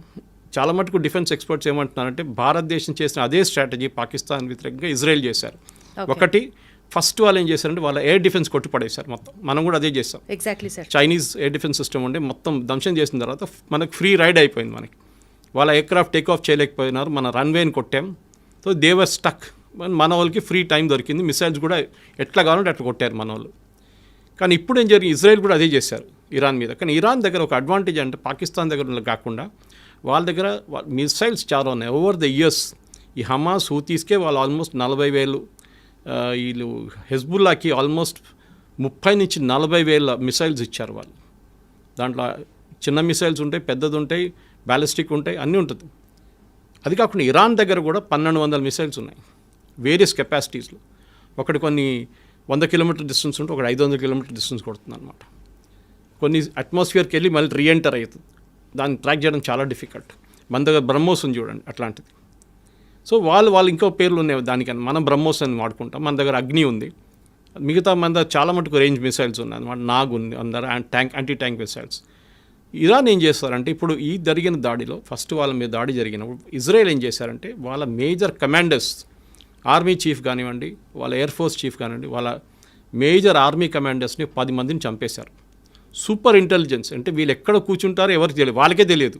చాలా మటుకు డిఫెన్స్ ఎక్స్పర్ట్స్ ఏమంటున్నారంటే భారతదేశం చేసిన అదే స్ట్రాటజీ పాకిస్తాన్ వ్యతిరేకంగా ఇజ్రాయెల్ చేశారు. ఒకటి, ఫస్ట్ వాళ్ళు ఏం చేశారంటే వాళ్ళ ఎయిర్ డిఫెన్స్ కొట్టుపడేశారు మొత్తం. మనం కూడా అదే చేస్తాం. Exactly sir. Chinese air defence system ఉండే మొత్తం ధ్వంసం చేసిన తర్వాత మనకు ఫ్రీ రైడ్ అయిపోయింది. మనకి వాళ్ళ ఎయిర్క్రాఫ్ట్ టేక్ ఆఫ్ చేయలేకపోయినారు, మన రన్వేని కొట్టాం. సో దేవర్ స్టక్. మన వాళ్ళకి ఫ్రీ టైం దొరికింది, మిసైల్స్ కూడా ఎట్లా కావాలంటే అట్లా కొట్టారు మన వాళ్ళు. కానీ ఇప్పుడు ఏం జరిగింది, ఇజ్రాయెల్ కూడా అదే చేశారు ఇరాన్ మీద. కానీ ఇరాన్ దగ్గర ఒక అడ్వాంటేజ్ అంటే పాకిస్తాన్ దగ్గర కాకుండా వాళ్ళ దగ్గర మిసైల్స్ చాలా ఉన్నాయి. ఓవర్ ద ఇయర్స్ ఈ హమాస్ హూతీస్కే వాళ్ళు ఆల్మోస్ట్ 40,000, వీళ్ళు హెజ్బుల్లాకి ఆల్మోస్ట్ 30,000-40,000 మిసైల్స్ ఇచ్చారు వాళ్ళు. దాంట్లో చిన్న మిసైల్స్ ఉంటాయి, పెద్దది ఉంటాయి, బ్యాలిస్టిక్ ఉంటాయి, అన్నీ ఉంటుంది. అది కాకుండా ఇరాన్ దగ్గర కూడా 1,200 మిసైల్స్ ఉన్నాయి వేరియస్ కెపాసిటీస్లో. ఒకటి కొన్ని 100 కిలోమీటర్ డిస్టెన్స్ ఉంటే ఒకటి 500 కిలోమీటర్ డిస్టెన్స్ కొడుతుంది అనమాట. కొన్ని అట్మాస్ఫియర్కి వెళ్ళి మళ్ళీ రీఎంటర్ అవుతుంది. దాన్ని ట్రాక్ చేయడం చాలా డిఫికల్ట్. మన దగ్గర బ్రహ్మోస్ ఉంది చూడండి, అట్లాంటిది. సో వాళ్ళు ఇంకో పేర్లు ఉన్నాయి దానికన్నా, మనం బ్రహ్మోస్ అని వాడుకుంటాం. మన దగ్గర అగ్ని ఉంది, మిగతా మన దగ్గర చాలా మటుకు రేంజ్ మిసైల్స్ ఉన్నాయి అనమాట. నాగ్ ఉంది అందరు, యాంటీ ట్యాంక్ మిసైల్స్. ఇరాన్ ఏం చేస్తారంటే ఇప్పుడు ఈ జరిగిన దాడిలో ఫస్ట్ వాళ్ళ మీద దాడి జరిగినప్పుడు ఇజ్రాయెల్ ఏం చేశారంటే వాళ్ళ మేజర్ కమాండర్స్, ఆర్మీ చీఫ్ కానివ్వండి, వాళ్ళ ఎయిర్ ఫోర్స్ చీఫ్ కానివ్వండి, వాళ్ళ మేజర్ ఆర్మీ కమాండర్స్ని 10 మందిని చంపేశారు. సూపర్ ఇంటెలిజెన్స్ అంటే వీళ్ళు ఎక్కడ కూర్చుంటారో ఎవరికి తెలియదు, వాళ్ళకే తెలియదు,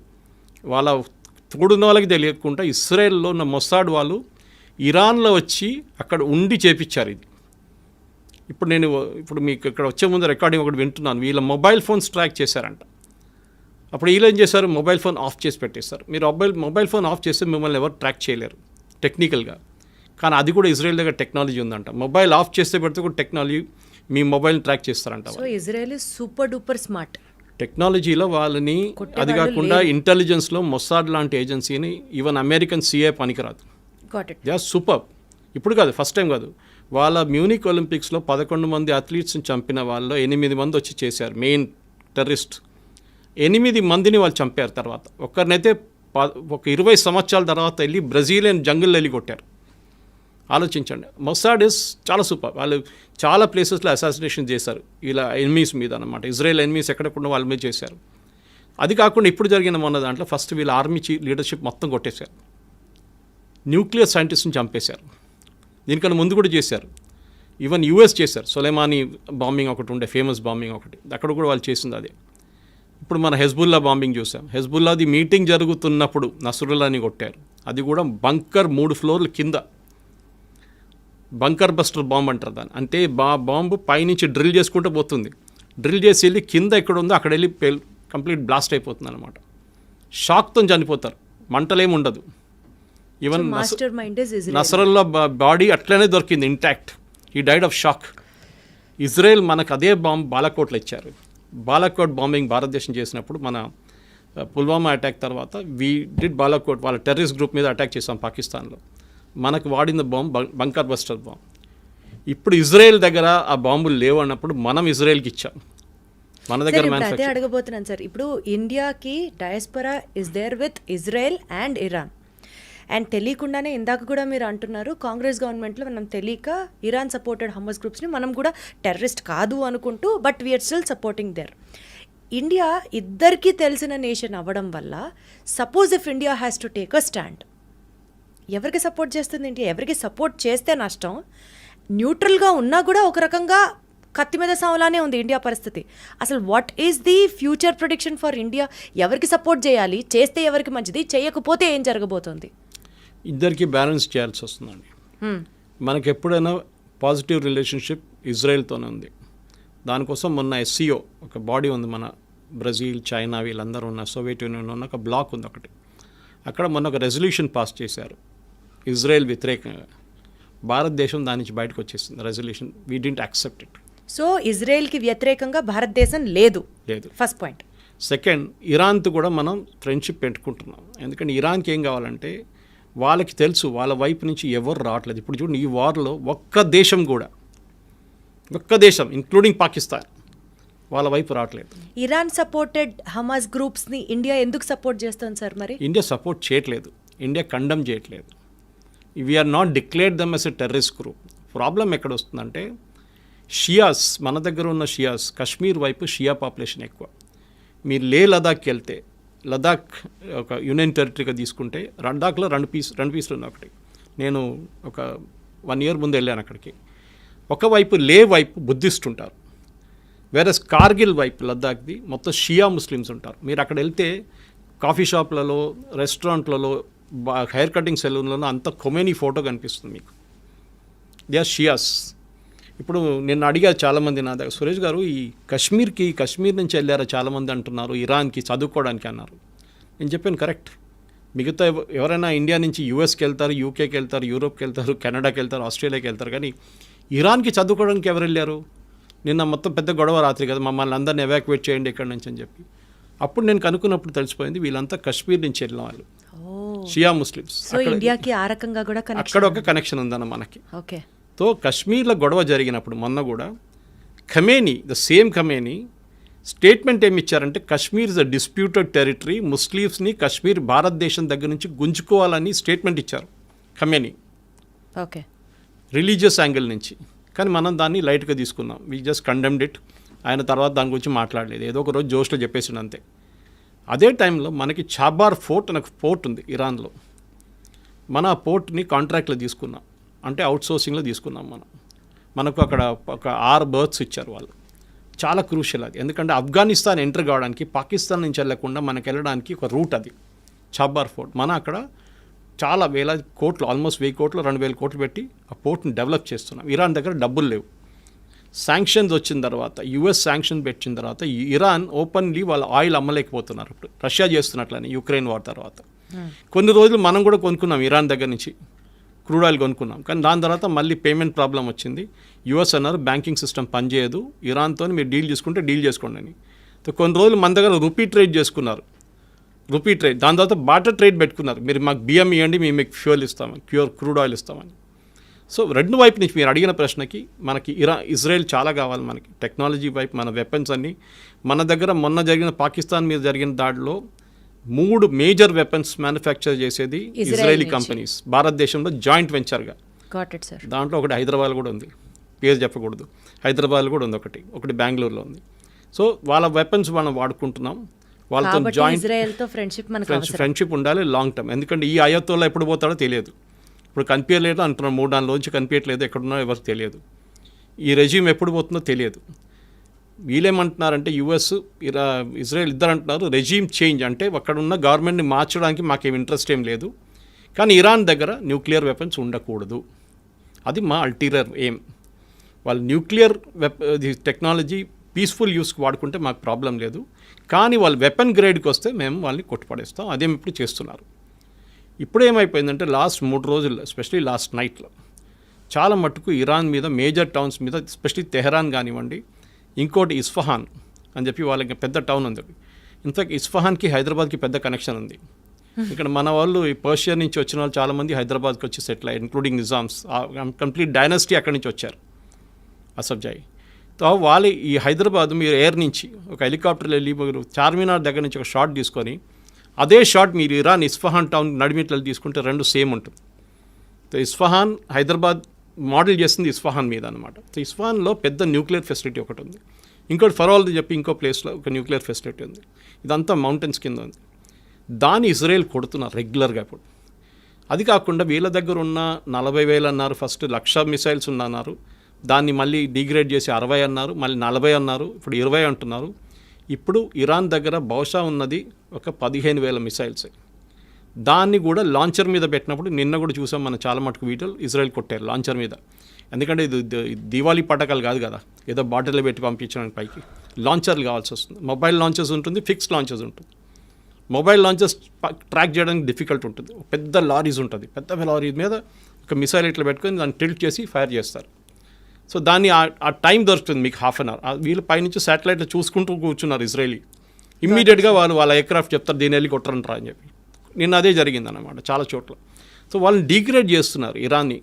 వాళ్ళ తోడున్న వాళ్ళకి తెలియకుండా ఇస్రాయెల్లో ఉన్న మొసాడ్ వాళ్ళు ఇరాన్లో వచ్చి అక్కడ ఉండి చేపించారు ఇది. ఇప్పుడు మీకు ఇక్కడ వచ్చే ముందు రికార్డింగ్ ఒకటి వింటున్నాను, వీళ్ళ మొబైల్ ఫోన్స్ ట్రాక్ చేశారంట. అప్పుడు వీళ్ళు ఏం చేశారు, మొబైల్ ఫోన్ ఆఫ్ చేసి పెట్టేశారు. మీరు మొబైల్ ఫోన్ ఆఫ్ చేస్తే మిమ్మల్ని ఎవరు ట్రాక్ చేయలేరు టెక్నికల్గా. కానీ అది కూడా ఇజ్రాయెల్ దగ్గర టెక్నాలజీ ఉందంట. మొబైల్ ఆఫ్ చేస్తే పెడితే కూడా టెక్నాలజీ మీ మొబైల్ ట్రాక్ చేస్తారంట. So Israel is super duper smart. టెక్నాలజీలో వాళ్ళని, అది కాకుండా ఇంటెలిజెన్స్లో మొసాడ్ లాంటి ఏజెన్సీని ఈవెన్ అమెరికన్ సిఏ పనికిరాదు. Got it. They are super. ఇప్పుడు కాదు, ఫస్ట్ టైం కాదు, వాళ్ళ మ్యూనిక్ ఒలింపిక్స్లో 11 మంది అథ్లీట్స్ని చంపిన వాళ్ళు 8 మంది వచ్చి చేశారు. మెయిన్ టెర్రరిస్ట్ 8 మందిని వాళ్ళు చంపారు. తర్వాత ఒక్కరినైతే ఒక 20 సంవత్సరాల తర్వాత వెళ్ళి బ్రెజిలియన్ జంగిల్ వెళ్ళి కొట్టారు. ఆలోచించండి. మొసాడ్ ఇస్ చాలా సూపర్. వాళ్ళు చాలా ప్లేసెస్లో అసాసినేషన్ చేశారు ఇలా ఎనిమీస్ మీద అనమాట. ఇజ్రాయెల్ ఎనిమీస్ ఎక్కడకుండా వాళ్ళ మీద చేశారు. అది కాకుండా ఇప్పుడు జరిగిన మొన్న దాంట్లో ఫస్ట్ వీళ్ళ ఆర్మీ లీడర్షిప్ మొత్తం కొట్టేశారు. న్యూక్లియర్ సైంటిస్ట్ని చంపేశారు. దీనికన్నా ముందు కూడా చేశారు. ఈవెన్ యూఎస్ చేశారు. సొలైమానీ బాంబింగ్ ఒకటి ఉండే, ఫేమస్ బాంబింగ్ ఒకటి, అక్కడ కూడా వాళ్ళు చేసింది అదే. ఇప్పుడు మన హెజ్బుల్లా బాంబింగ్ చూసాం. హెజ్బుల్లాది మీటింగ్ జరుగుతున్నప్పుడు నస్రుల్లాని కొట్టారు. అది కూడా బంకర్ 3 ఫ్లోర్ల కింద. బంకర్ బస్టర్ బాంబ్ అంటారు దాన్ని. అంటే బాంబు పైనుంచి డ్రిల్ చేసుకుంటూ పోతుంది. డ్రిల్ చేసి వెళ్ళి కింద ఎక్కడ ఉందో అక్కడ వెళ్ళి కంప్లీట్ బ్లాస్ట్ అయిపోతుంది అనమాట. షాక్తో చనిపోతారు, మంటలేమి ఉండదు. Even master mind is Israel. Nasrallah body అట్లనే దొరికింది ఇంటాక్ట్. ఈ డైడ్ ఆఫ్ షాక్. ఇజ్రాయెల్ మనకు అదే బాంబ్ బాలాకోట్లో ఇచ్చారు. బాలాకోట్ బాంబింగ్ భారతదేశం చేసినప్పుడు మన పుల్వామా అటాక్ తర్వాత వీ డిడ్ బాలాకోట్, వాళ్ళ టెర్రరిస్ట్ గ్రూప్ మీద అటాక్ చేసాం పాకిస్తాన్లో. మనకు వాడిన బాంబ్ బంకర్ బస్టర్ బాంబ్. ఇప్పుడు ఇజ్రాయెల్ దగ్గర ఆ బాంబులు లేవు అన్నప్పుడు మనం ఇజ్రాయెల్కి ఇచ్చాం. మన దగ్గర అదే అడగబోతున్నాను సార్. ఇప్పుడు ఇండియాకి diaspora is there with Israel and Iran. And తెలియకుండానే ఇందాక కూడా మీరు అంటున్నారు కాంగ్రెస్ గవర్నమెంట్లో మనం తెలియక ఇరాన్ సపోర్టెడ్ హమాస్ గ్రూప్స్ని మనం కూడా టెర్రరిస్ట్ కాదు అనుకుంటూ but we're still supporting there. India ఇద్దరికీ తెలిసిన నేషన్ అవ్వడం వల్ల suppose if India has to take a stand, ఎవరికి సపోర్ట్ చేస్తుంది ఇండియా? ఎవరికి సపోర్ట్ చేస్తే నష్టం? న్యూట్రల్గా ఉన్నా కూడా ఒక రకంగా కత్తి మీద సావలానే ఉంది ఇండియా పరిస్థితి. అసలు what is the future prediction for India? ఎవరికి సపోర్ట్ చేయాలి? చేస్తే ఎవరికి మంచిది? చేయకపోతే ఏం జరగబోతోంది? ఇద్దరికి బ్యాలెన్స్ చేయాల్సి వస్తుందండి. మనకి ఎప్పుడైనా పాజిటివ్ రిలేషన్షిప్ ఇజ్రాయెల్తోనే ఉంది. దానికోసం మొన్న SCO ఒక బాడీ ఉంది, మన బ్రెజిల్, చైనా వీళ్ళందరూ ఉన్న సోవియట్ యూనియన్ ఉన్న ఒక బ్లాక్ ఉంది ఒకటి. అక్కడ మొన్న ఒక రెజల్యూషన్ పాస్ చేశారు ఇజ్రాయెల్ వ్యతిరేకంగా. భారతదేశం దాని నుంచి బయటకు వచ్చేసింది resolution. We didn't accept it. So ఇజ్రాయెల్కి వ్యతిరేకంగా భారతదేశం లేదు. First point. సెకండ్, ఇరాన్తో కూడా మనం ఫ్రెండ్షిప్ పెట్టుకుంటున్నాం. ఎందుకంటే ఇరాన్కి ఏం కావాలంటే వాళ్ళకి తెలుసు వాళ్ళ వైపు నుంచి ఎవరు రావట్లేదు. ఇప్పుడు చూడండి, ఈ వార్లో ఒక్క దేశం ఇంక్లూడింగ్ పాకిస్తాన్ వాళ్ళ వైపు రావట్లేదు. ఇరాన్ సపోర్టెడ్ హమాస్ గ్రూప్స్ని ఇండియా ఎందుకు సపోర్ట్ చేస్తుంది సార్? మరి ఇండియా సపోర్ట్ చేయట్లేదు, ఇండియా కండమ్ చేయట్లేదు. We're not declared them as a terrorist group. Problem ఎక్కడ వస్తుందంటే షియాస్, మన దగ్గర ఉన్న షియాస్, కశ్మీర్ వైపు షియా పాపులేషన్ ఎక్కువ. మీరు లదాఖ్కి వెళ్తే, లదాఖ్ ఒక యూనియన్ టెరిటరీగా తీసుకుంటే లదాఖ్లో రెండు పీసులు ఉన్నాయి. ఒకటి నేను ఒక 1 year ముందు వెళ్ళాను అక్కడికి. ఒకవైపు వైపు బుద్ధిస్ట్ ఉంటారు, వేరే కార్గిల్ వైపు లద్దాఖ్ది మొత్తం షియా ముస్లిమ్స్ ఉంటారు. మీరు అక్కడ వెళ్తే కాఫీ షాప్లలో, రెస్టారెంట్లలో, హెయిర్ కటింగ్ సెలూన్లలో అంత ఖొమేనీ ఫోటో కనిపిస్తుంది మీకు. They are Shias. ఇప్పుడు నేను అడిగా చాలామంది నా దగ్గర, సురేష్ గారు ఈ కశ్మీర్ నుంచి వెళ్ళారా చాలామంది అంటున్నారు, ఇరాన్కి చదువుకోవడానికి అన్నారు. నేను చెప్పాను కరెక్ట్. మిగతా ఎవరైనా ఇండియా నుంచి యూఎస్కి వెళ్తారు, యూకేకి వెళ్తారు, యూరోప్కి వెళ్తారు, కెనడాకి వెళ్తారు, ఆస్ట్రేలియాకి వెళ్తారు, కానీ ఇరాన్కి చదువుకోవడానికి ఎవరు వెళ్ళారు? నిన్న మొత్తం పెద్ద గొడవ రాత్రి కదా, మమ్మల్ని అందరిని ఎవాక్యువేట్ చేయండి ఇక్కడి నుంచి అని చెప్పి. అప్పుడు నేను కనుక్కున్నప్పుడు తెలిసిపోయింది వీళ్ళంతా కశ్మీర్ నుంచి వెళ్ళిన వాళ్ళు, షియా ముస్లిమ్స్. ఇండియాకి ఆ రకంగా కూడా అక్కడ ఒక కనెక్షన్ ఉందన్న మనకి. ఓకే. తో కశ్మీర్లో గొడవ జరిగినప్పుడు మొన్న కూడా Khamenei, the same Khamenei statement ఏమి ఇచ్చారంటే Kashmir is a disputed territory, ముస్లిమ్స్ని కశ్మీర్ భారతదేశం దగ్గర నుంచి గుంజుకోవాలని స్టేట్మెంట్ ఇచ్చారు ఖమేనీ. ఓకే. రిలీజియస్ యాంగిల్ నుంచి. కానీ మనం దాన్ని లైట్గా తీసుకున్నాం. We just condemned it. ఆయన తర్వాత దాని గురించి మాట్లాడలేదు, ఏదో ఒక రోజు జోష్లో చెప్పేసిండు అంతే. అదే టైంలో మనకి చాబార్ ఫోర్ట్ అనే పోర్ట్ ఉంది ఇరాన్లో. మన ఆ పోర్ట్ని కాంట్రాక్ట్లో తీసుకున్నాం, అంటే అవుట్సోర్సింగ్లో తీసుకున్నాం మనకు అక్కడ ఒక 6 berths ఇచ్చారు వాళ్ళు. చాలా క్రూషియల్ అది, ఎందుకంటే ఆఫ్ఘనిస్తాన్ ఎంటర్ కావడానికి పాకిస్తాన్ నుంచి వెళ్ళకుండా మనకు వెళ్ళడానికి ఒక రూట్ అది చాబార్ ఫోర్ట్. మన అక్కడ చాలా వేల కోట్లు, ఆల్మోస్ట్ 1000 కోట్లు 2000 కోట్లు పెట్టి ఆ పోర్ట్ని డెవలప్ చేస్తున్నాం. ఇరాన్ దగ్గర డబ్బులు లేవు. శాంక్షన్స్ వచ్చిన తర్వాత, యుఎస్ శాంక్షన్ పెట్టిన తర్వాత ఇరాన్ ఓపెన్లీ వాళ్ళ ఆయిల్ అమ్మలేకపోతున్నారు. ఇప్పుడు రష్యా చేస్తున్నట్లని యుక్రెయిన్ వార్ తర్వాత. కొన్ని రోజులు మనం కూడా కొనుక్కున్నాం ఇరాన్ దగ్గర నుంచి. క్రూడ్ ఆయిల్ కొనుక్కున్నాం. కానీ దాని తర్వాత మళ్ళీ పేమెంట్ ప్రాబ్లం వచ్చింది. యూఎస్ అన్నారు బ్యాంకింగ్ సిస్టమ్ పనిచేయదు, ఇరాన్తో మీరు డీల్ చేసుకుంటే డీల్ చేసుకోండి అని. సో కొన్ని రోజులు మన దగ్గర రూపీ ట్రేడ్ చేసుకున్నారు, రూపీ ట్రేడ్. దాని తర్వాత బాటర్ ట్రేడ్ పెట్టుకున్నారు, మీరు మాకు బియ్యం ఇవ్వండి, మేము మీకు ఫ్యూయల్ ఇస్తామని, క్రూడ్ ఆయిల్ ఇస్తామని. సో రెండు వైపు నుంచి మీరు అడిగిన ప్రశ్నకి మనకి ఇజ్రాయెల్ చాలా కావాలి మనకి. టెక్నాలజీ వైపు మన వెపన్స్ అన్నీ మన దగ్గర. మొన్న జరిగిన పాకిస్తాన్ మీద జరిగిన దాడిలో 3 మేజర్ వెపన్స్ మ్యానుఫ్యాక్చర్ చేసేది ఇజ్రాయలీ కంపెనీస్, భారతదేశంలో జాయింట్ వెంచర్గా. దాంట్లో ఒకటి హైదరాబాద్ కూడా ఉంది, పేరు చెప్పకూడదు, హైదరాబాద్ కూడా ఉంది, ఒకటి బెంగళూరులో ఉంది. సో వాళ్ళ వెపన్స్ మనం వాడుకుంటున్నాం, వాళ్ళతో జాయింట్ ఫ్రెండ్షిప్ ఉండాలి లాంగ్ టర్మ్. ఎందుకంటే ఈ అయోత్తోలో ఎప్పుడు పోతాడో తెలియదు, ఇప్పుడు కనిపించలేదు అంటున్నాం, 3 రోజులు కనిపించట్లేదు, ఎక్కడున్నారో ఎవరికి తెలియదు, ఈ రెజ్యూమ్ ఎప్పుడు పోతుందో తెలియదు. వీళ్ళేమంటున్నారంటే యుఎస్ ఇజ్రాయెల్ ఇద్దరు అంటున్నారు రెజ్యూమ్ చేంజ్, అంటే అక్కడ ఉన్న గవర్నమెంట్ని మార్చడానికి మాకేం ఇంట్రెస్ట్ ఏం లేదు, కానీ ఇరాన్ దగ్గర న్యూక్లియర్ వెపన్స్ ఉండకూడదు, అది మా అల్టీరియర్ ఎయిమ్. వాళ్ళు న్యూక్లియర్ టెక్నాలజీ పీస్ఫుల్ యూస్కి వాడుకుంటే మాకు ప్రాబ్లం లేదు, కానీ వాళ్ళు వెపన్ గ్రేడ్కి వస్తే మేము వాళ్ళని కొట్టుపడేస్తాం. అదేమి ఇప్పుడు చేస్తున్నారు. ఇప్పుడు ఏమైపోయిందంటే లాస్ట్ 3 రోజుల్లో, ఎస్పెషలీ లాస్ట్ నైట్లో చాలా మట్టుకు ఇరాన్ మీద మేజర్ టౌన్స్ మీద, ఎస్పెషలీ తెహరాన్ కానివ్వండి, ఇంకోటి ఇస్ఫహాన్ అని చెప్పి వాళ్ళకి పెద్ద టౌన్ ఉంది. ఇన్ఫాక్ట్ ఇస్ఫహాన్కి హైదరాబాద్కి పెద్ద కనెక్షన్ ఉంది. ఇక్కడ మన వాళ్ళు ఈ పర్షియా నుంచి వచ్చిన వాళ్ళు చాలామంది హైదరాబాద్కి వచ్చి సెటిల్ అయ్యారు, ఇంక్లూడింగ్ నిజామ్స్, కంప్లీట్ డైనస్టీ అక్కడి నుంచి వచ్చారు, అసబ్జాయి. సో వాళ్ళు ఈ హైదరాబాద్ మీరు ఎయిర్ నుంచి ఒక హెలికాప్టర్లో వెళ్ళి మీరు చార్మినార్ దగ్గర నుంచి ఒక షాట్ తీసుకొని అదే షాట్ మీరు ఇరాన్ ఇస్ఫహాన్ టౌన్ నడిమిట్లలో తీసుకుంటే 2 సేమ్ ఉంటుంది. సో ఇస్ఫహాన్ హైదరాబాద్ మోడల్ చేస్తుంది ఇస్ఫహాన్ మీద అనమాట. సో ఇస్ఫహాన్లో పెద్ద న్యూక్లియర్ ఫెసిలిటీ ఒకటి ఉంది, ఇంకోటి ఫరోల్ది చెప్పి ఇంకో ప్లేస్లో ఒక న్యూక్లియర్ ఫెసిలిటీ ఉంది. ఇదంతా మౌంటైన్స్ కింద ఉంది. దాన్ని ఇజ్రాయెల్ కొడుతున్నారు రెగ్యులర్గా ఇప్పుడు. అది కాకుండా వీళ్ళ దగ్గర ఉన్న 40,000 అన్నారు, ఫస్ట్ 1,00,000 మిసైల్స్ ఉన్నారు, దాన్ని మళ్ళీ డిగ్రేడ్ చేసి 60 అన్నారు, మళ్ళీ 40 అన్నారు, ఇప్పుడు 20 అంటున్నారు. ఇప్పుడు ఇరాన్ దగ్గర బహుశా ఉన్నది ఒక 15,000 మిసైల్స్. దాన్ని కూడా లాంచర్ మీద పెట్టినప్పుడు నిన్న కూడా చూసాం మనం చాలా మటుకు వీడియోలు, ఇజ్రాయెల్ కొట్టారు లాంచర్ మీద. ఎందుకంటే ఇది దివాళీ పటాకాలు కాదు కదా, ఏదో బాటిల్లో పెట్టి పంపించడానికి పైకి లాంచర్లు కావాల్సి వస్తుంది. మొబైల్ లాంచర్స్ ఉంటుంది, ఫిక్స్డ్ లాంచర్స్ ఉంటుంది. మొబైల్ లాంచర్స్ ట్రాక్ చేయడానికి డిఫికల్ట్ ఉంటుంది. పెద్ద లారీస్ ఉంటుంది, పెద్ద లారీ మీద ఒక మిసైల్ ఇట్లా పెట్టుకొని దాన్ని టిల్ట్ చేసి ఫైర్ చేస్తారు. సో దాన్ని ఆ టైం దొరుకుతుంది మీకు 1/2 అవర్. వీళ్ళు పైనుంచి శాటిలైట్లో చూసుకుంటూ కూర్చున్నారు ఇజ్రాయలీ. ఇమ్మీడియట్గా వాళ్ళ ఎయిర్క్రాఫ్ట్ చెప్తారు దీన్ని వెళ్ళి కొట్టరంటారా అని చెప్పి. నిన్న అదే జరిగిందన్నమాట చాలా చోట్ల. సో వాళ్ళని డిగ్రేడ్ చేస్తున్నారు ఇరాన్ని.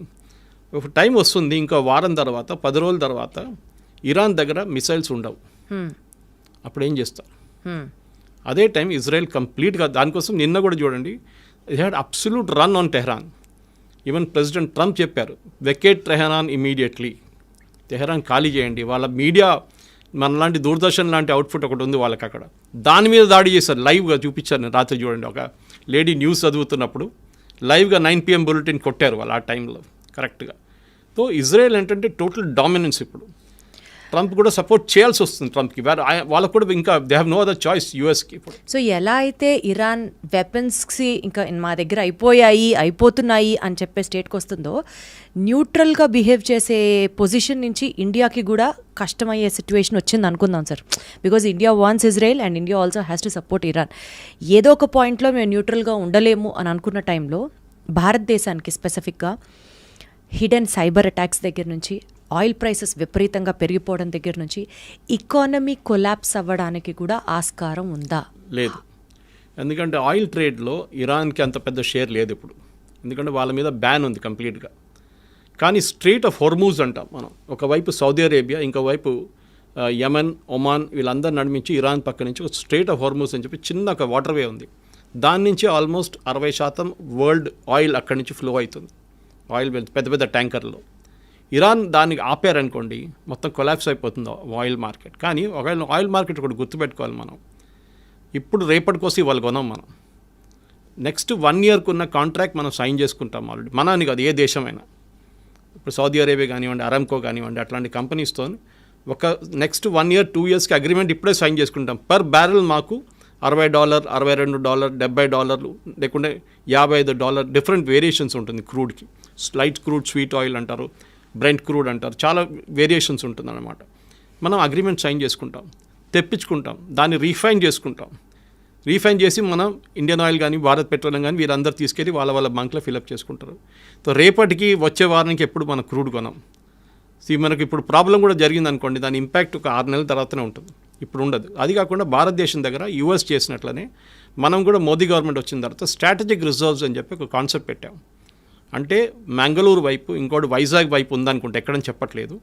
ఒక టైం వస్తుంది, ఇంకో వారం తర్వాత 10 రోజుల తర్వాత ఇరాన్ దగ్గర మిసైల్స్ ఉండవు, అప్పుడు ఏం చేస్తారు? అదే టైం ఇజ్రాయెల్ కంప్లీట్గా దానికోసం నిన్న కూడా చూడండి, it had absolute run on Tehran. Even president Trump చెప్పారు వెకేట్ టెహరాన్ ఇమీడియట్లీ, తెహరాన్ ఖాళీ చేయండి. వాళ్ళ మీడియా మనలాంటి దూరదర్శన్ లాంటి అవుట్ఫుట్ ఒకటి ఉంది వాళ్ళకి అక్కడ, దాని మీద దాడి చేశారు. లైవ్గా చూపించారు నేను రాత్రి చూడండి, ఒక లేడీ న్యూస్ చదువుతున్నప్పుడు లైవ్గా 9 PM బులెటిన్ కొట్టారు వాళ్ళు ఆ టైంలో కరెక్ట్గా. సో ఇజ్రాయెల్ ఏంటంటే టోటల్ డామినెన్స్. ఇప్పుడు ట్రంప్ కూడా సపోర్ట్ చేయాల్సి వస్తుంది ట్రంప్కి, వాళ్ళకు కూడా ఇంకా they have no other choice యూఎస్కి ఇప్పుడు. సో ఎలా అయితే ఇరాన్ వెపన్స్కి ఇంకా మా దగ్గర అయిపోతున్నాయి అని చెప్పే స్టేట్కి వస్తుందో, న్యూట్రల్గా బిహేవ్ చేసే పొజిషన్ నుంచి ఇండియాకి కూడా కష్టమయ్యే సిచ్యువేషన్ వచ్చింది అనుకుందాం sir. Because India wants Israel and India also has to support Iran. ఏదో ఒక పాయింట్లో మేము న్యూట్రల్గా ఉండలేము అని అనుకున్న టైంలో భారతదేశానికి స్పెసిఫిక్గా హిడెన్ సైబర్ అటాక్స్ దగ్గర నుంచి, ఆయిల్ ప్రైసెస్ విపరీతంగా పెరిగిపోవడం దగ్గర నుంచి ఎకానమీ కొలాప్స్ అవ్వడానికి కూడా ఆస్కారం ఉందా? లేదు, ఎందుకంటే ఆయిల్ ట్రేడ్లో ఇరాన్కి అంత పెద్ద షేర్ లేదు ఇప్పుడు, ఎందుకంటే వాళ్ళ మీద బ్యాన్ ఉంది కంప్లీట్గా. కానీ స్ట్రెయిట్ ఆఫ్ హోర్మూజ్ అంటాం మనం, ఒకవైపు సౌదీ అరేబియా, ఇంకోవైపు యమన్, ఒమాన్, వీళ్ళందరూ నడిమించి ఇరాన్ పక్క నుంచి ఒక స్ట్రెయిట్ ఆఫ్ హోర్మూజ్ అని చెప్పి చిన్న ఒక వాటర్వే ఉంది. దాని నుంచి ఆల్మోస్ట్ 60% వరల్డ్ ఆయిల్ అక్కడి నుంచి ఫ్లో అవుతుంది, ఆయిల్ పెద్ద పెద్ద ట్యాంకర్లో. ఇరాన్ దానికి ఆపారనుకోండి మొత్తం కొలాప్స్ అయిపోతుంది ఆయిల్ మార్కెట్. కానీ ఒకవేళ ఆయిల్ మార్కెట్ కూడా గుర్తుపెట్టుకోవాలి మనం, ఇప్పుడు రేపటి కోసం ఇవాళ కొనాం మనం, నెక్స్ట్ 1 yearకు ఉన్న కాంట్రాక్ట్ మనం సైన్ చేసుకుంటాం ఆల్రెడీ. మనని కాదు ఏ దేశమైనా, ఇప్పుడు సౌదీ అరేబియా కానివ్వండి, అరామ్కో కానివ్వండి, అట్లాంటి కంపెనీస్తో ఒక నెక్స్ట్ 1 year 2 yearsకి అగ్రిమెంట్ ఇప్పుడే సైన్ చేసుకుంటాం. పర్ బ్యారెల్ మాకు $60, $62, $70 లేకుంటే $55 డిఫరెంట్ వేరియేషన్స్ ఉంటుంది క్రూడ్కి. లైట్ క్రూడ్, స్వీట్ ఆయిల్ అంటారు, బ్రెంట్ క్రూడ్ అంటారు, చాలా వేరియేషన్స్ ఉంటుందన్నమాట. మనం అగ్రిమెంట్ సైన్ చేసుకుంటాం, తెప్పించుకుంటాం, దాన్ని రీఫైన్ చేసుకుంటాం, రీఫైన్ చేసి మనం ఇండియన్ ఆయిల్ కానీ భారత్ పెట్రోలియం కానీ వీరందరూ తీసుకెళ్ళి వాళ్ళ బంక్లో ఫిల్అప్ చేసుకుంటారు. సో రేపటికి వచ్చే వారానికి ఎప్పుడు మనం క్రూడ్ కొనం. మనకి ఇప్పుడు ప్రాబ్లం కూడా జరిగింది అనుకోండి, దాని ఇంపాక్ట్ ఒక 6 నెలల తర్వాతనే ఉంటుంది, ఇప్పుడు ఉండదు. అది కాకుండా భారతదేశం దగ్గర యూఎస్ చేసినట్లనే మనం కూడా మోదీ గవర్నమెంట్ వచ్చిన తర్వాత స్ట్రాటజిక్ రిజర్వ్స్ అని చెప్పి ఒక కాన్సెప్ట్ పెట్టాం. అంటే మంగళూరు వైపు, ఇంకోటి వైజాగ్ వైపు ఉందనుకుంటే, ఎక్కడని చెప్పట్లేదు,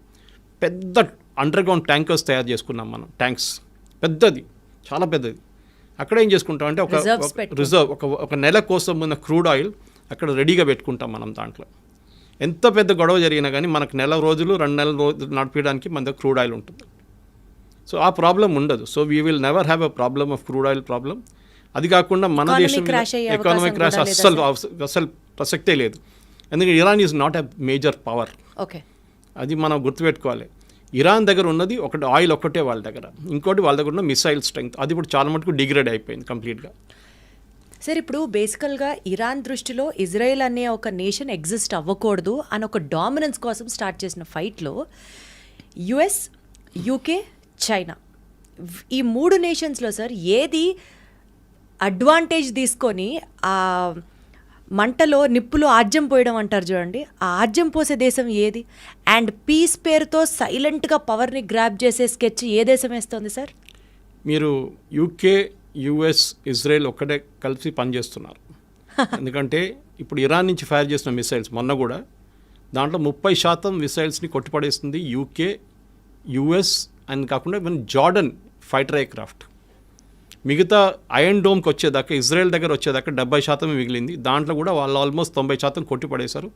పెద్ద అండర్ గ్రౌండ్ ట్యాంకర్స్ తయారు చేసుకున్నాం మనం. ట్యాంక్స్ పెద్దది, చాలా పెద్దది. అక్కడ ఏం చేసుకుంటాం అంటే ఒక రిజర్వ్, ఒక నెల కోసం ఉన్న క్రూడ్ ఆయిల్ అక్కడ రెడీగా పెట్టుకుంటాం మనం. దాంట్లో ఎంత పెద్ద గొడవ జరిగినా కానీ మనకు 2 రోజులు నడిపించడానికి మన దగ్గర క్రూడ్ ఆయిల్ ఉంటుంది. సో ఆ ప్రాబ్లం ఉండదు. So we will never have a problem of crude oil problem. అది కాకుండా మన దేశం ఎకానమిక్ క్రాష్ అస్సలు ప్రసక్తే లేదు. ఎందుకంటే Iran is not a major power. Okay, అది మనం గుర్తుపెట్టుకోవాలి. ఇరాన్ దగ్గర ఉన్నది ఒకటి ఆయిల్ ఒక్కటే వాళ్ళ దగ్గర, ఇంకోటి వాళ్ళ దగ్గర ఉన్న మిసైల్ స్ట్రెంగ్త్, అది ఇప్పుడు చాలా మటుకు డిగ్రేడ్ అయిపోయింది కంప్లీట్గా. సార్ ఇప్పుడు బేసికల్గా ఇరాన్ దృష్టిలో ఇజ్రాయెల్ అనే ఒక నేషన్ ఎగ్జిస్ట్ అవ్వకూడదు అని ఒక డామినెన్స్ కోసం స్టార్ట్ చేసిన ఫైట్లో యుఎస్, యూకే, చైనా, ఈ 3 నేషన్స్లో సార్ ఏది అడ్వాంటేజ్ తీసుకొని ఆ మంటలో నిప్పులో ఆజ్యం పోయడం అంటారు చూడండి, ఆ ఆజ్యం పోసే దేశం ఏది? అండ్ పీస్ పేరుతో సైలెంట్గా పవర్ని గ్రాప్ చేసే స్కెచ్ ఏ దేశం వేస్తుంది సార్? మీరు యూకే, యుఎస్, ఇజ్రాయెల్ ఒక్కటే కలిసి పనిచేస్తున్నారు. ఎందుకంటే ఇప్పుడు ఇరాన్ నుంచి ఫైర్ చేసిన మిసైల్స్ మొన్న కూడా దాంట్లో 30% మిసైల్స్ని కొట్టిపడేస్తుంది యూకే, యుఎస్ అని కాకుండా ఈవెన్ జార్డన్ ఫైటర్ ఎయిర్క్రాఫ్ట్. మిగతా ఐరన్ డోమ్కి వచ్చేదాకా, ఇజ్రాయెల్ దగ్గర వచ్చేదాకా 70% మిగిలింది. దాంట్లో కూడా వాళ్ళు ఆల్మోస్ట్ 90% కొట్టిపడేశారు,